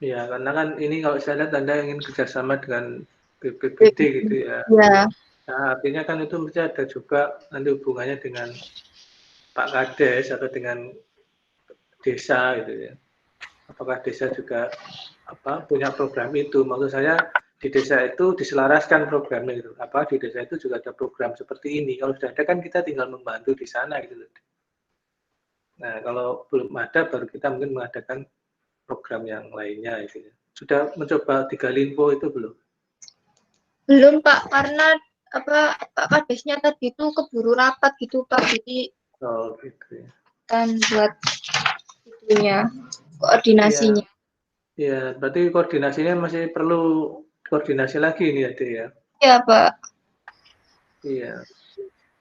A: Iya, karena kan ini kalau saya lihat Anda ingin kerjasama dengan BPBD gitu ya.
D: Ya.
A: Nah, artinya kan itu mesti ada juga nanti hubungannya dengan Pak Kades atau dengan desa gitu ya. Apakah desa juga punya program itu? Maksud saya di desa itu diselaraskan programnya gitu. Di desa itu juga ada program seperti ini. Kalau sudah ada kan kita tinggal membantu di sana gitu loh. Nah, kalau belum ada baru kita mungkin mengadakan program yang lainnya gitu ya. Sudah mencoba digali info itu belum?
D: Belum, Pak, karena Pak Kadesnya tadi itu keburu rapat gitu, Pak. Jadi
A: gitu ya.
D: Kan buat itunya, koordinasinya.
A: Iya, berarti koordinasinya masih perlu koordinasi lagi ini ya, Dek ya?
D: Iya, Pak.
A: Iya.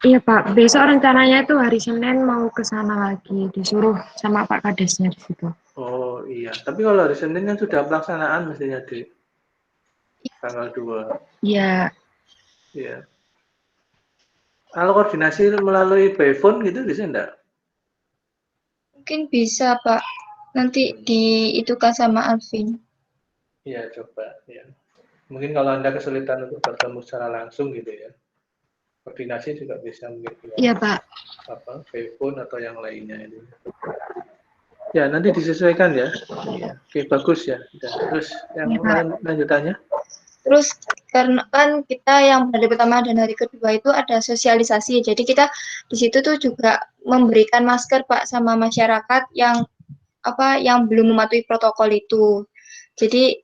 B: Iya Pak, besok rencananya itu hari Senin mau ke sana lagi, disuruh sama Pak Kadesnya di situ.
A: Oh iya, tapi kalau hari Senin kan sudah pelaksanaan mestinya, Dek. Tanggal 2.
B: Iya.
A: Iya. Kalau koordinasi melalui by phone gitu bisa enggak?
D: Mungkin bisa, Pak. Nanti diitukan sama Alvin.
A: Iya, coba ya. Mungkin kalau Anda kesulitan untuk bertemu secara langsung gitu ya. Koordinasi juga bisa mungkin.
B: Iya, Pak.
A: By phone atau yang lainnya ini. Ya, nanti disesuaikan ya. Iya. Oke, bagus ya. Terus yang lanjutannya?
D: Terus karena kan kita yang hari pertama dan hari kedua itu ada sosialisasi, jadi kita di situ tuh juga memberikan masker Pak sama masyarakat yang belum mematuhi protokol itu. Jadi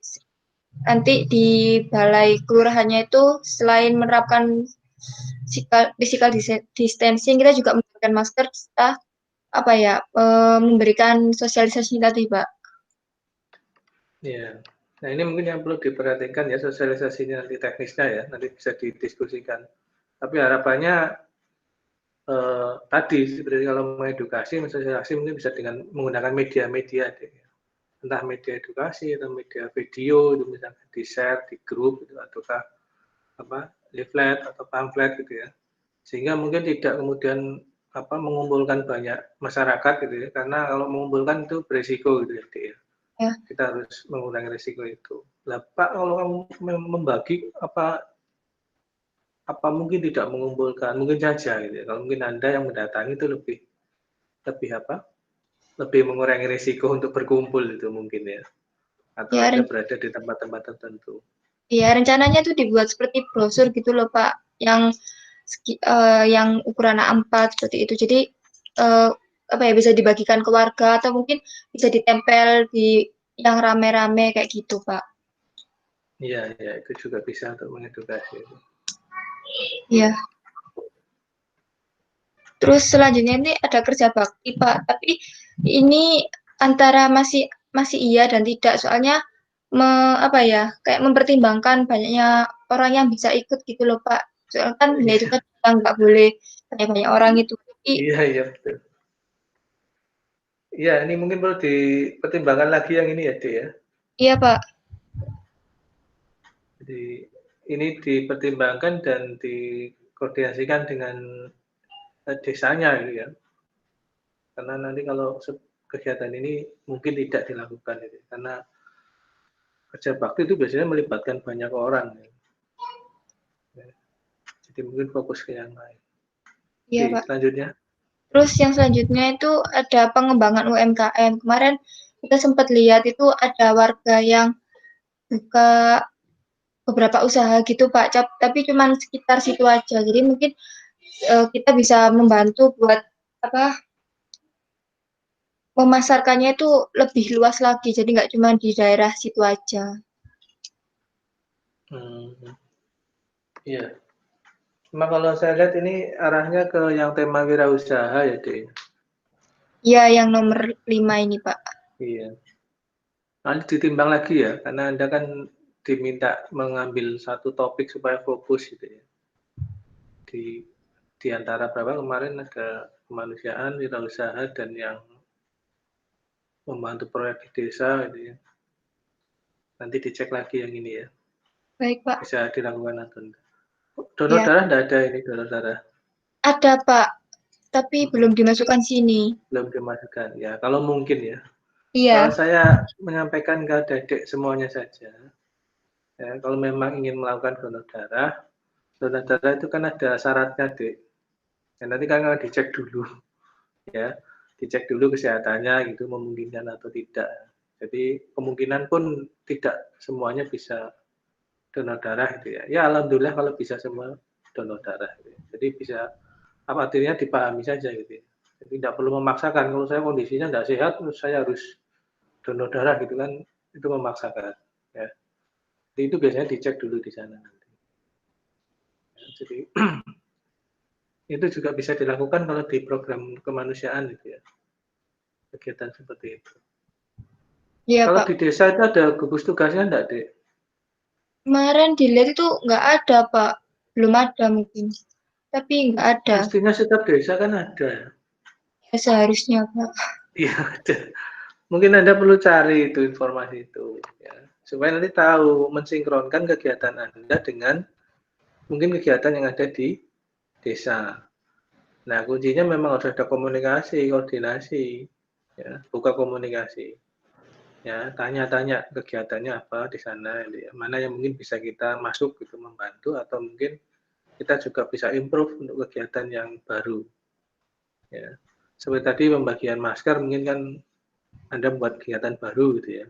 D: nanti di balai kelurahannya itu selain menerapkan physical distancing, kita juga memberikan masker serta memberikan sosialisasi tadi, Pak.
A: Iya. Nah, ini mungkin yang perlu diperhatikan ya, sosialisasinya nanti teknisnya ya, nanti bisa didiskusikan. Tapi harapannya tadi seperti kalau mengedukasi, sosialisasi mungkin bisa dengan menggunakan media-media deh. Entah media edukasi atau media video itu misalkan di-share di grup gitu, ataukah leaflet atau pamflet gitu ya. Sehingga mungkin tidak kemudian mengumpulkan banyak masyarakat gitu ya, karena kalau mengumpulkan itu berisiko gitu ya, Dek, ya.
D: Ya.
A: Kita harus mengurangi risiko itu. Lah Pak, kalau kamu membagi apa mungkin tidak mengumpulkan, mungkin saja gitu ya. Kalau mungkin Anda yang mendatangi itu lebih mengurangi risiko untuk berkumpul itu mungkin ya. Atau
D: Ya,
A: Anda berada di tempat-tempat tertentu.
D: ya rencananya tuh dibuat seperti brosur gitu loh Pak, yang ukuran A4 seperti itu. Jadi bisa dibagikan ke warga atau mungkin bisa ditempel di yang rame-rame kayak gitu Pak.
A: Iya, itu juga bisa untuk mengedukasi.
D: Iya. Terus selanjutnya ini ada kerja bakti Pak, tapi ini antara masih iya dan tidak, soalnya kayak mempertimbangkan banyaknya orang yang bisa ikut gitu loh Pak. Soalnya kan itu kan nggak boleh banyak orang itu.
A: Iya, betul. Iya, ini mungkin perlu dipertimbangkan lagi yang ini ya, Dek ya.
D: Iya, Pak.
A: Jadi ini dipertimbangkan dan dikoordinasikan dengan desanya gitu ya. Karena nanti kalau kegiatan ini mungkin tidak dilakukan gitu. Karena kerja bakti itu biasanya melibatkan banyak orang. Ya. Jadi mungkin fokus ke yang lain.
D: Iya,
A: Oke,
D: Pak.
A: selanjutnya.
D: Terus yang selanjutnya itu ada pengembangan UMKM. Kemarin kita sempat lihat itu ada warga yang buka beberapa usaha gitu Pak, tapi cuma sekitar situ aja. Jadi mungkin kita bisa membantu buat memasarkannya itu lebih luas lagi. Jadi nggak cuma di daerah situ aja.
A: Iya. Cuma kalau saya lihat ini arahnya ke yang tema wirausaha ya, Dek.
D: Iya, yang nomor 5 ini, Pak.
A: Iya. Nanti ditimbang lagi ya, karena Anda kan diminta mengambil satu topik supaya fokus gitu ya. Di antara berapa kemarin ada kemanusiaan, wirausaha, dan yang membantu proyek di desa gitu ya. Nanti dicek lagi yang ini ya.
D: Baik, Pak.
A: Bisa dilakukan atau enggak. Donor darah enggak ada ini, donor darah?
D: Ada, Pak. Tapi belum dimasukkan sini.
A: Belum dimasukkan, ya. Kalau mungkin ya.
D: Iya.
A: Saya menyampaikan ke adik-adik semuanya saja. Ya, kalau memang ingin melakukan donor darah itu kan ada syaratnya, Dek. Ya, nanti kan dicek dulu. Ya, dicek dulu kesehatannya gitu, memungkinkan atau tidak. Jadi kemungkinan pun tidak semuanya bisa donor darah gitu ya. Ya alhamdulillah kalau bisa semua donor darah. Gitu ya. Jadi bisa artinya dipahami saja gitu ya. Jadi tidak perlu memaksakan. Kalau saya kondisinya tidak sehat, terus saya harus donor darah gitu kan, itu memaksakan. Ya. Jadi itu biasanya dicek dulu di sana nanti. Ya, jadi itu juga bisa dilakukan kalau di program kemanusiaan gitu ya. Kegiatan seperti itu.
D: Iya,
A: Kalau
D: Pak.
A: di desa itu ada gugus tugasnya enggak, Dek?
D: Kemarin dilihat itu nggak ada, Pak. Belum ada mungkin. Tapi nggak ada.
A: Mestinya setiap desa kan ada.
D: Ya, seharusnya, Pak.
A: Iya, ada. Mungkin Anda perlu cari itu informasi itu. Ya. Supaya nanti tahu mensinkronkan kegiatan Anda dengan mungkin kegiatan yang ada di desa. Nah, kuncinya memang harus ada komunikasi, koordinasi, ya, buka komunikasi. Ya, tanya-tanya kegiatannya apa di sana, ya. Mana yang mungkin bisa kita masuk gitu membantu atau mungkin kita juga bisa improve untuk kegiatan yang baru. Ya. Seperti tadi pembagian masker mungkin kan Anda buat kegiatan baru gitu ya.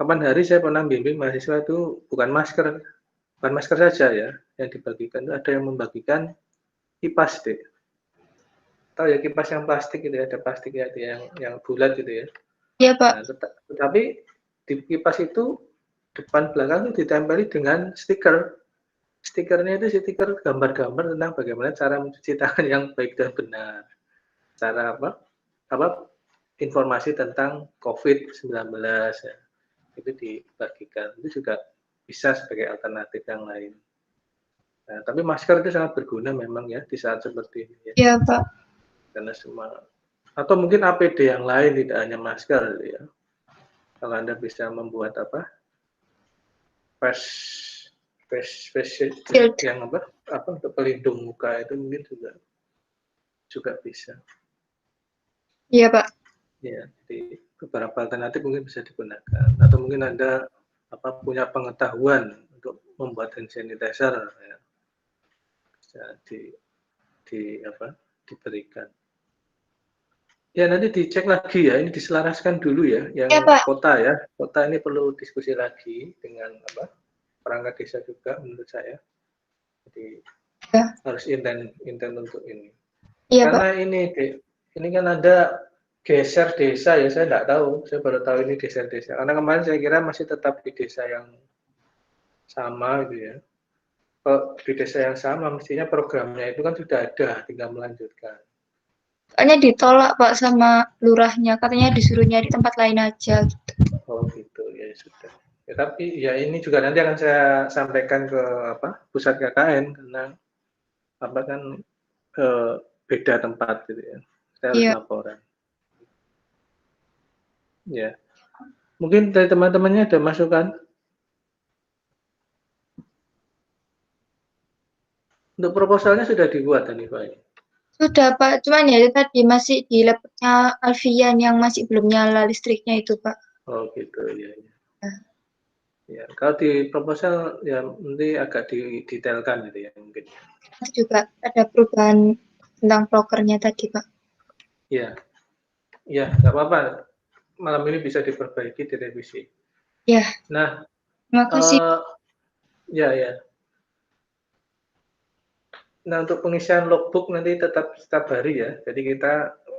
A: Kapan hari saya pernah bimbing mahasiswa itu bukan masker saja ya yang dibagikan, itu ada yang membagikan kipas deh. Tahu ya kipas yang plastik gitu ya, ada plastik ya yang bulat gitu ya.
D: Iya, Pak.
A: Nah, tetapi di kipas itu depan belakang itu ditempeli dengan stiker. Stikernya itu stiker gambar-gambar tentang bagaimana cara mencuci tangan yang baik dan benar. Cara informasi tentang COVID-19 ya. itu dibagikan. Itu juga bisa sebagai alternatif yang lain. Nah, tapi masker itu sangat berguna memang ya di saat seperti ini ya.
D: Iya, Pak.
A: Karena semua, atau mungkin APD yang lain, tidak hanya masker ya. Kalau Anda bisa membuat apa? Face
D: Shield.
A: yang apa untuk pelindung muka itu mungkin juga bisa.
D: Iya, Pak.
A: Ya, jadi beberapa alternatif mungkin bisa digunakan. Atau mungkin Anda punya pengetahuan untuk membuat hand sanitizer ya. Bisa diberikan. Ya, nanti dicek lagi ya, ini diselaraskan dulu ya, yang
D: Ya, Pak.
A: kota ya. Kota ini perlu diskusi lagi dengan perangkat desa juga menurut saya. Jadi
D: Ya.
A: harus intent untuk ini.
D: Iya, Pak.
A: Karena ini kan ada geser desa ya, saya tidak tahu, saya baru tahu ini geser desa. Karena kemarin saya kira masih tetap di desa yang sama gitu ya. Kalau di desa yang sama mestinya programnya itu kan sudah ada, tinggal melanjutkan.
D: Soalnya ditolak Pak sama lurahnya, katanya disuruh nyari tempat lain aja. Gitu.
A: Oh gitu ya sudah. Ya, tapi ya ini juga nanti akan saya sampaikan ke pusat KKN karena kan beda tempat gitu ya. Saya harus laporan. Ya, mungkin dari teman-temannya ada masukan? Untuk proposalnya sudah dibuat tadi Pak?
D: Sudah Pak, cuman ya tadi masih di laptopnya Alfian yang masih belum nyala listriknya itu Pak.
A: Oh gitu ya. Ya, kalau di proposal ya nanti agak didetailkan gitu ya mungkin.
D: Juga ada perubahan tentang prokernya tadi Pak.
A: Iya, ya nggak apa-apa. Malam ini bisa diperbaiki, direvisi.
D: Ya.
A: Nah,
D: terima kasih.
A: Ya. Nah, untuk pengisian logbook nanti tetap setiap hari ya. Jadi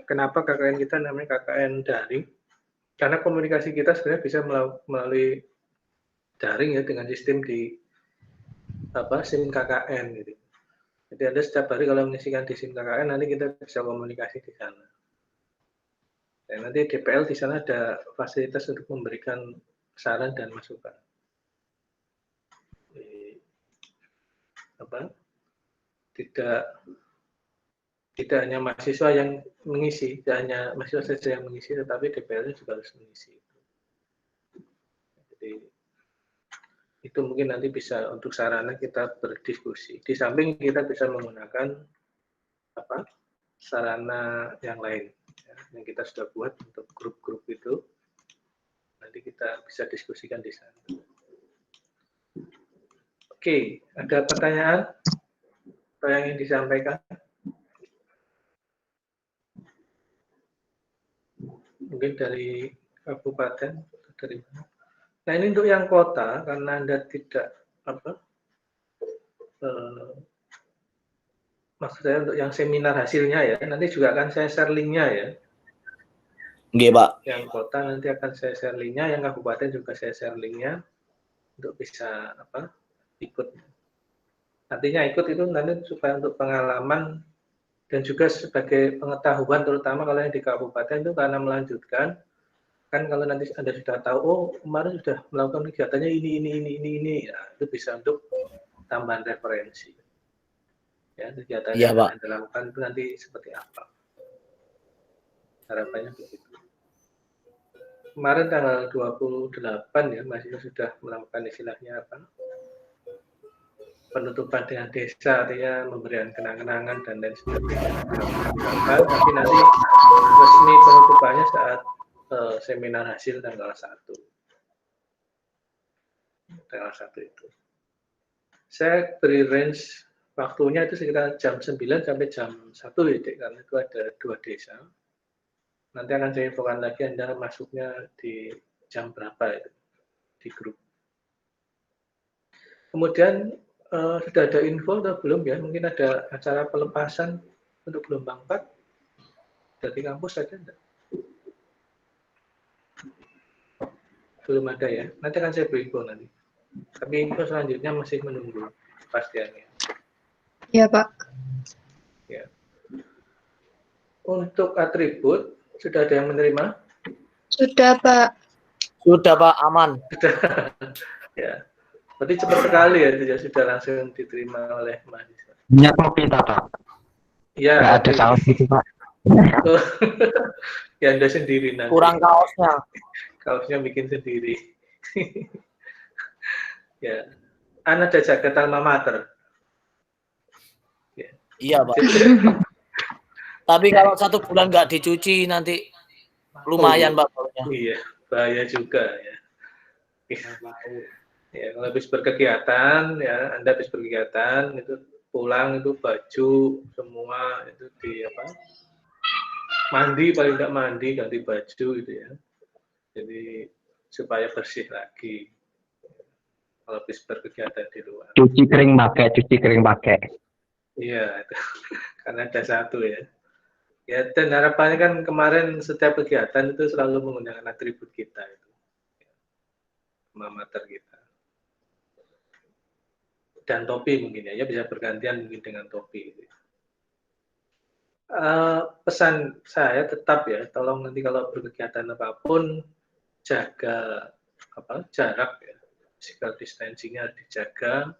A: kenapa KKN kita namanya KKN daring? Karena komunikasi kita sebenarnya bisa melalui daring ya dengan sistem di SIM KKN gitu. Jadi Anda setiap hari kalau mengisikan di SIM KKN nanti kita bisa komunikasi di sana. Dan nanti DPL di sana ada fasilitas untuk memberikan saran dan masukan. Tidak hanya mahasiswa yang mengisi, tidak hanya mahasiswa saja yang mengisi, tetapi DPL juga harus mengisi. Jadi itu mungkin nanti bisa untuk sarana kita berdiskusi. Di samping kita bisa menggunakan sarana yang lain ya, yang kita sudah buat untuk grup-grup itu. Nanti kita bisa diskusikan di sana. Oke, ada pertanyaan atau yang ingin disampaikan? Mungkin dari kabupaten atau dari mana? Nah ini untuk yang kota, karena Anda tidak maksud saya untuk yang seminar hasilnya ya, nanti juga akan saya share linknya ya.
E: Oke, Pak.
A: Yang kota nanti akan saya share linknya, yang kabupaten juga saya share linknya untuk bisa ikut. Artinya ikut itu nanti supaya untuk pengalaman dan juga sebagai pengetahuan, terutama kalau yang di kabupaten itu karena melanjutkan, kan kalau nanti Anda sudah tahu, oh kemarin sudah melakukan kegiatannya ini, nah, itu bisa untuk tambahan referensi. Ya, kegiatan yang Anda lakukan itu nanti seperti apa. Harapannya begitu. Kemarin tanggal 28 ya, mahasiswa sudah melakukan istilahnya penutupan dengan desa, artinya memberikan kenang-kenangan dan lain sebagainya. Tapi nanti resmi penutupannya saat seminar hasil tanggal 1. Tanggal 1 itu. Saya beri range waktunya itu sekitar jam 9 sampai jam 1 ya, karena itu ada 2 desa. Nanti akan saya infokan lagi Anda masuknya di jam berapa itu di grup. Kemudian sudah ada info atau belum ya? Mungkin ada acara pelepasan untuk gelombang 4 dari kampus ada enggak? Belum ada ya? Nanti akan saya beri info nanti. Tapi info selanjutnya masih menunggu kepastiannya.
D: Ya Pak.
A: Ya. Untuk atribut sudah ada yang menerima?
D: Sudah Pak.
E: Sudah Pak, aman.
A: Ya, berarti cepat sekali ya, sudah langsung diterima oleh mahasiswa.
G: Punya topi tak, Pak?
A: Iya,
G: Nggak ada
A: tapi
G: kaos gitu, Pak.
A: ya Anda sendiri nanti.
E: Kurang kaosnya.
A: Kaosnya bikin sendiri. Ya, Anda ada jaket alma mater. Ya.
E: Iya Pak. Tapi kalau 1 bulan nggak dicuci nanti lumayan Pak.
A: Iya, bahaya juga ya. Ya, kalau habis berkegiatan ya, Anda habis berkegiatan itu pulang itu baju semua itu di apa? Mandi, paling tidak mandi, ganti baju gitu ya. Jadi supaya bersih lagi. Kalau habis berkegiatan di luar.
G: Cuci kering pakai.
A: Iya, itu. Karena ada satu ya. Ya, dan harapannya kan kemarin setiap kegiatan itu selalu menggunakan atribut kita itu. Mater kita. Dan topi mungkin ya, bisa bergantian mungkin dengan topi. Gitu. Pesan saya tetap ya, tolong nanti kalau berkegiatan apapun jaga jarak ya, physical distancing-nya dijaga,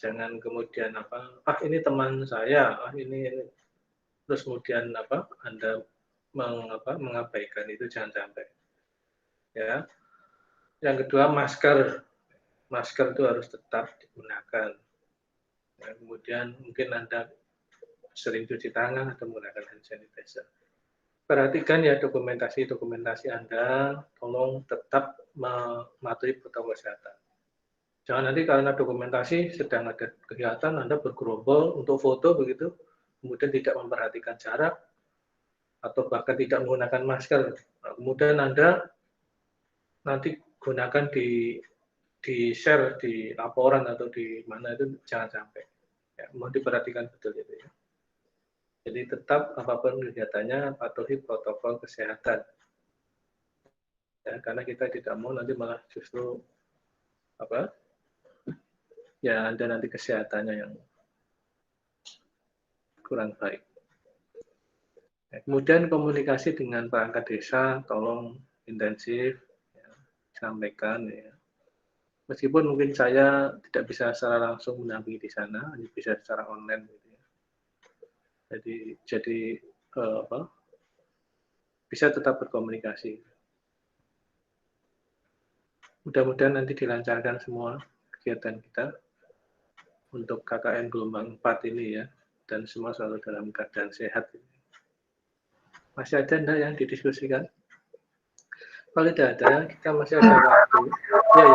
A: jangan kemudian ini teman saya, ini terus kemudian Anda mengabaikan itu, jangan sampai ya. Yang kedua masker itu harus tetap digunakan. Ya, kemudian mungkin Anda sering cuci tangan atau menggunakan hand sanitizer. Perhatikan ya dokumentasi Anda, tolong tetap mematuhi protokol kesehatan. Jangan nanti karena dokumentasi sedang ada kegiatan Anda bergerombol untuk foto begitu, kemudian tidak memperhatikan jarak atau bahkan tidak menggunakan masker. Nah, kemudian Anda nanti gunakan di share di laporan atau di mana itu jangan sampai. Ya, mau diperhatikan betul itu ya. Jadi tetap apapun kegiatannya patuhi protokol kesehatan. Ya, karena kita tidak mau nanti malah justru ya Anda nanti kesehatannya yang kurang baik. Ya, kemudian komunikasi dengan perangkat desa tolong intensif ya, sampaikan ya. Meskipun mungkin saya tidak bisa secara langsung mendampingi di sana, hanya bisa secara online gitu ya. Jadi bisa tetap berkomunikasi. Mudah-mudahan nanti dilancarkan semua kegiatan kita untuk KKN gelombang 4 ini ya, dan semua selalu dalam keadaan sehat. Masih ada enggak yang didiskusikan? Kalau tidak ada, kita masih ada waktu. Ya.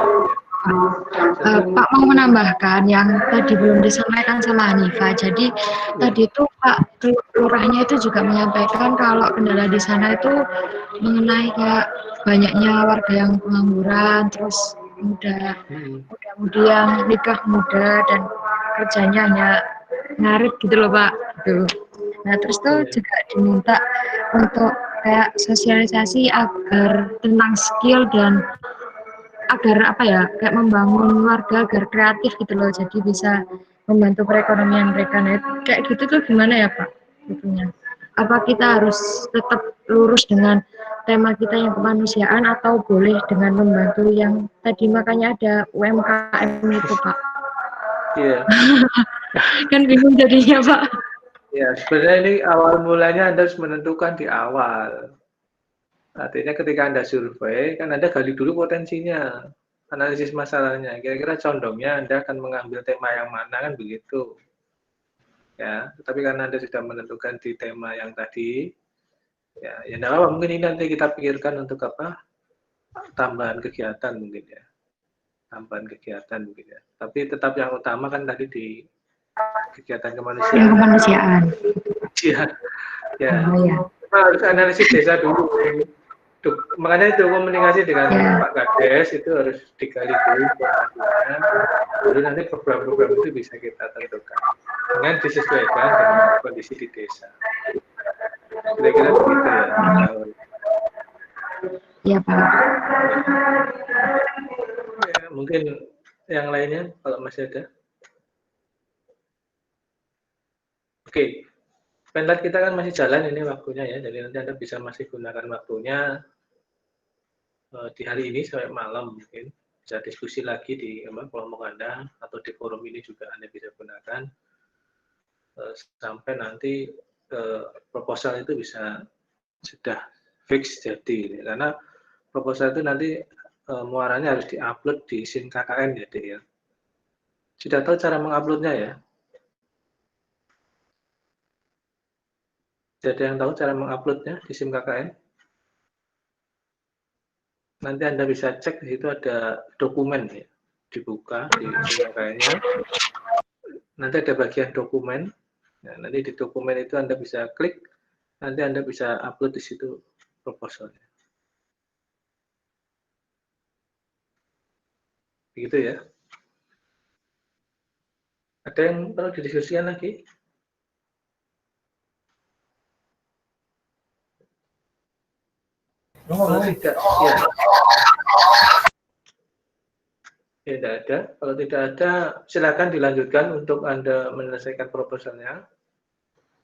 B: Pak mau menambahkan yang tadi belum disampaikan sama Hanifa. Jadi tadi itu Pak Lurahnya itu juga menyampaikan kalau kendala di sana itu mengenai kayak banyaknya warga yang pengangguran, terus muda-mudi yang nikah muda dan kerjanya hanya ngarit gitu loh Pak. Gitu. Nah terus tuh juga diminta untuk kayak sosialisasi agar tentang skill dan agar kayak membangun warga agar kreatif gitu loh, jadi bisa membantu perekonomian mereka. Nah, kayak gitu tuh gimana ya Pak? Gitunya. Apa kita harus tetap lurus dengan tema kita yang kemanusiaan atau boleh dengan membantu yang tadi makanya ada UMKM itu Pak?
A: Iya.
B: Kan bingung jadinya Pak.
A: Ya sebenarnya ini awal mulanya Anda harus menentukan di awal. Artinya ketika Anda survei, kan Anda gali dulu potensinya, analisis masalahnya. Kira-kira condongnya Anda akan mengambil tema yang mana, kan begitu. Ya, tapi karena Anda sudah menentukan di tema yang tadi, ya enggak apa, mungkin ini nanti kita pikirkan untuk tambahan kegiatan mungkin ya. Tambahan kegiatan mungkin ya. Tapi tetap yang utama kan tadi di kegiatan kemanusiaan.
B: Yang kemanusiaan.
A: Iya. Ya.
B: Oh, ya.
A: Harus analisis desa dulu. Makanya itu komunikasi dengan Pak Kades itu harus digali dulu informasinya, lalu nanti program-program itu bisa kita tentukan dengan disesuaikan dengan kondisi di desa. Kira-kira begitu ya.
B: Iya Pak.
A: Ya, mungkin yang lainnya kalau masih ada. Oke. Penlat kita kan masih jalan ini waktunya ya, jadi nanti Anda bisa masih gunakan waktunya di hari ini sampai malam mungkin bisa diskusi lagi di kelompok Anda atau di forum ini juga Anda bisa gunakan sampai nanti proposal itu bisa sudah fix jadi, karena proposal itu nanti muaranya harus diupload di SIM KKN ya, Dek, ya. Sudah tahu cara menguploadnya ya? Jadi yang tahu cara menguploadnya di SIM KKN? Nanti Anda bisa cek di situ ada dokumen ya, dibuka di SIM KKN-nya. Nanti ada bagian dokumen. Nah, nanti di dokumen itu Anda bisa klik, nanti Anda bisa upload di situ proposalnya. Begitu ya. Ada yang perlu didiskusikan lagi? Kalau tidak, ya. Ya, tidak ada. Kalau tidak ada, silakan dilanjutkan untuk Anda menyelesaikan proposalnya.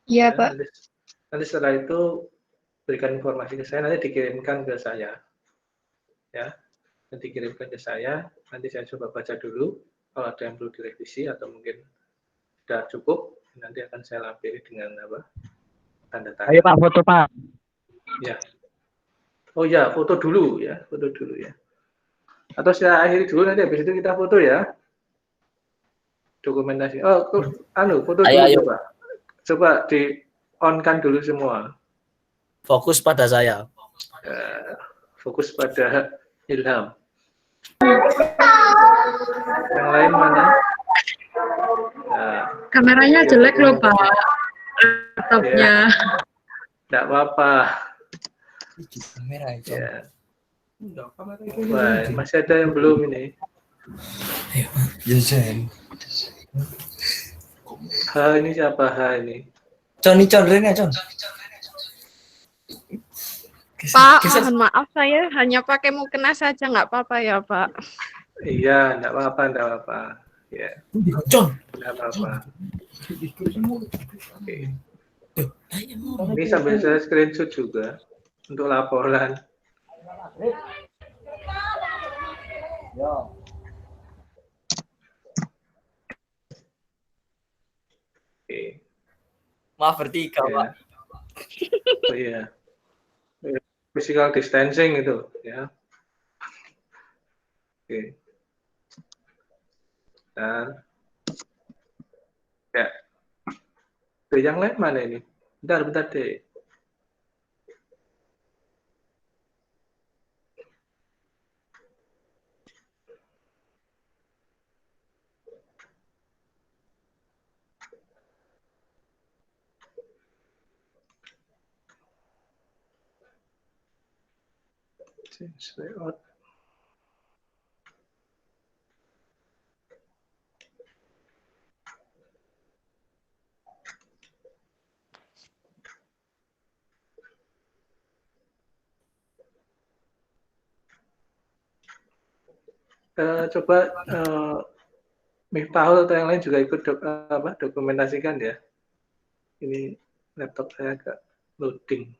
D: Iya,
A: Ya,
D: Pak.
A: nanti setelah itu berikan informasi ke saya, nanti dikirimkan ke saya. Ya, nanti dikirimkan ke saya, nanti saya coba baca dulu. Kalau ada yang perlu direvisi atau mungkin sudah cukup, nanti akan saya lampiri dengan tanda tangan.
G: Ayo Pak, foto Pak.
A: Ya. Oh ya, foto dulu ya, foto dulu ya. Atau saya akhiri dulu, nanti habis itu kita foto ya. Dokumentasi. Oh, foto dulu
E: Ayo.
A: coba. Coba di on-kan dulu semua.
E: Fokus pada saya.
A: Fokus pada Ilham. Yang lain mana?
B: Kameranya jelek loh Pak, laptopnya.
A: Tidak apa-apa.
F: Kamera itu.
A: Ya. Wah, masih ada yang belum ini.
F: Jajan.
A: Ini siapa? Ini.
E: Con, Rene, Con.
H: Pak, mohon maaf saya hanya pakai mukena saja, nggak apa-apa ya Pak?
A: Iya, enggak apa-apa. Ya.
E: Con.
A: Enggak apa-apa. Oke. Ini sambil saya screenshot juga untuk laporan. Oke.
E: Maaf bertiga,
A: Ya.
E: Pak.
A: Oh iya. Physical distancing itu ya. Oke. Dan ya. Tuh, yang lain mana ini? Bentar deh. Change layout. Coba Miftahul atau yang lain juga ikut dokumentasikan ya. Ini laptop saya agak loading.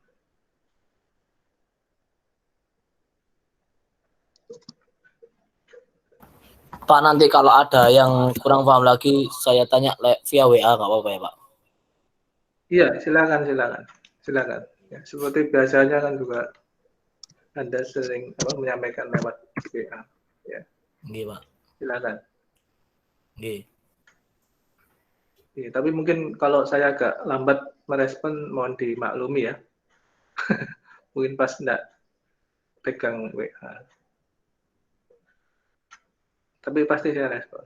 E: Pak, nanti kalau ada yang kurang paham lagi, saya tanya via WA, nggak apa-apa ya Pak?
A: Iya, silakan. Ya, seperti biasanya kan juga Anda sering menyampaikan lewat WA. Ya.
E: Nggih, Pak.
A: Silakan.
E: Nggih.
A: Ya, tapi mungkin kalau saya agak lambat merespon, mohon dimaklumi ya. Mungkin pas enggak pegang WA. Tapi pasti saya respon.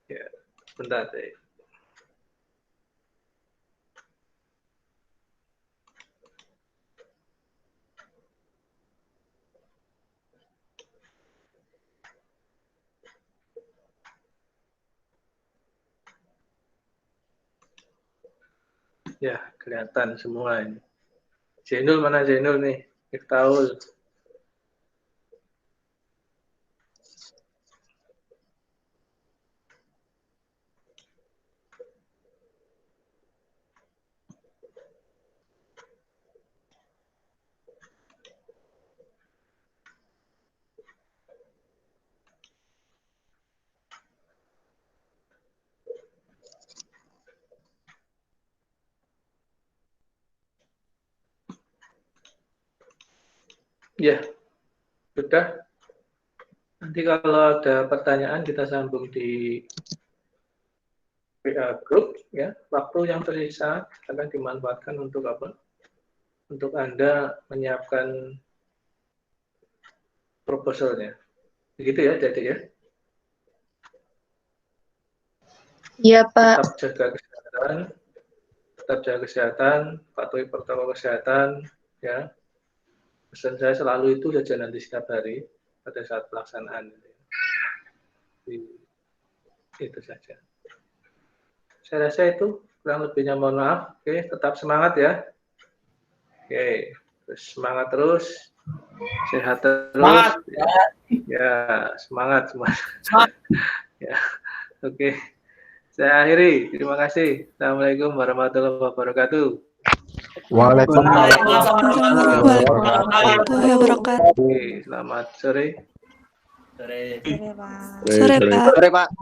A: Ya, bentar deh. Ya, kelihatan semua ini. Zainul mana Zainul nih? Miftahul. Ya, sudah. Nanti kalau ada pertanyaan kita sambung di WA Group ya. Waktu yang tersisa akan dimanfaatkan untuk apa? Untuk Anda menyiapkan proposalnya. Begitu ya, Dede ya?
D: Iya, Pak.
A: Tetap jaga kesehatan, patuhi protokol kesehatan ya. Pesan saya selalu itu saja nanti setiap hari pada saat pelaksanaan. Itu saja. Saya rasa itu kurang lebihnya, mohon maaf. Oke, tetap semangat ya. Oke, terus semangat terus, sehat terus.
E: Semangat.
A: Ya, semangat semua. Ya, oke. Saya akhiri. Terima kasih. Assalamualaikum warahmatullahi wabarakatuh.
G: Waalaikumsalam.
I: warahmatullahi wabarakatuh.
A: Oke, selamat sore.
I: Sore, Pak.
F: Sore, Pak.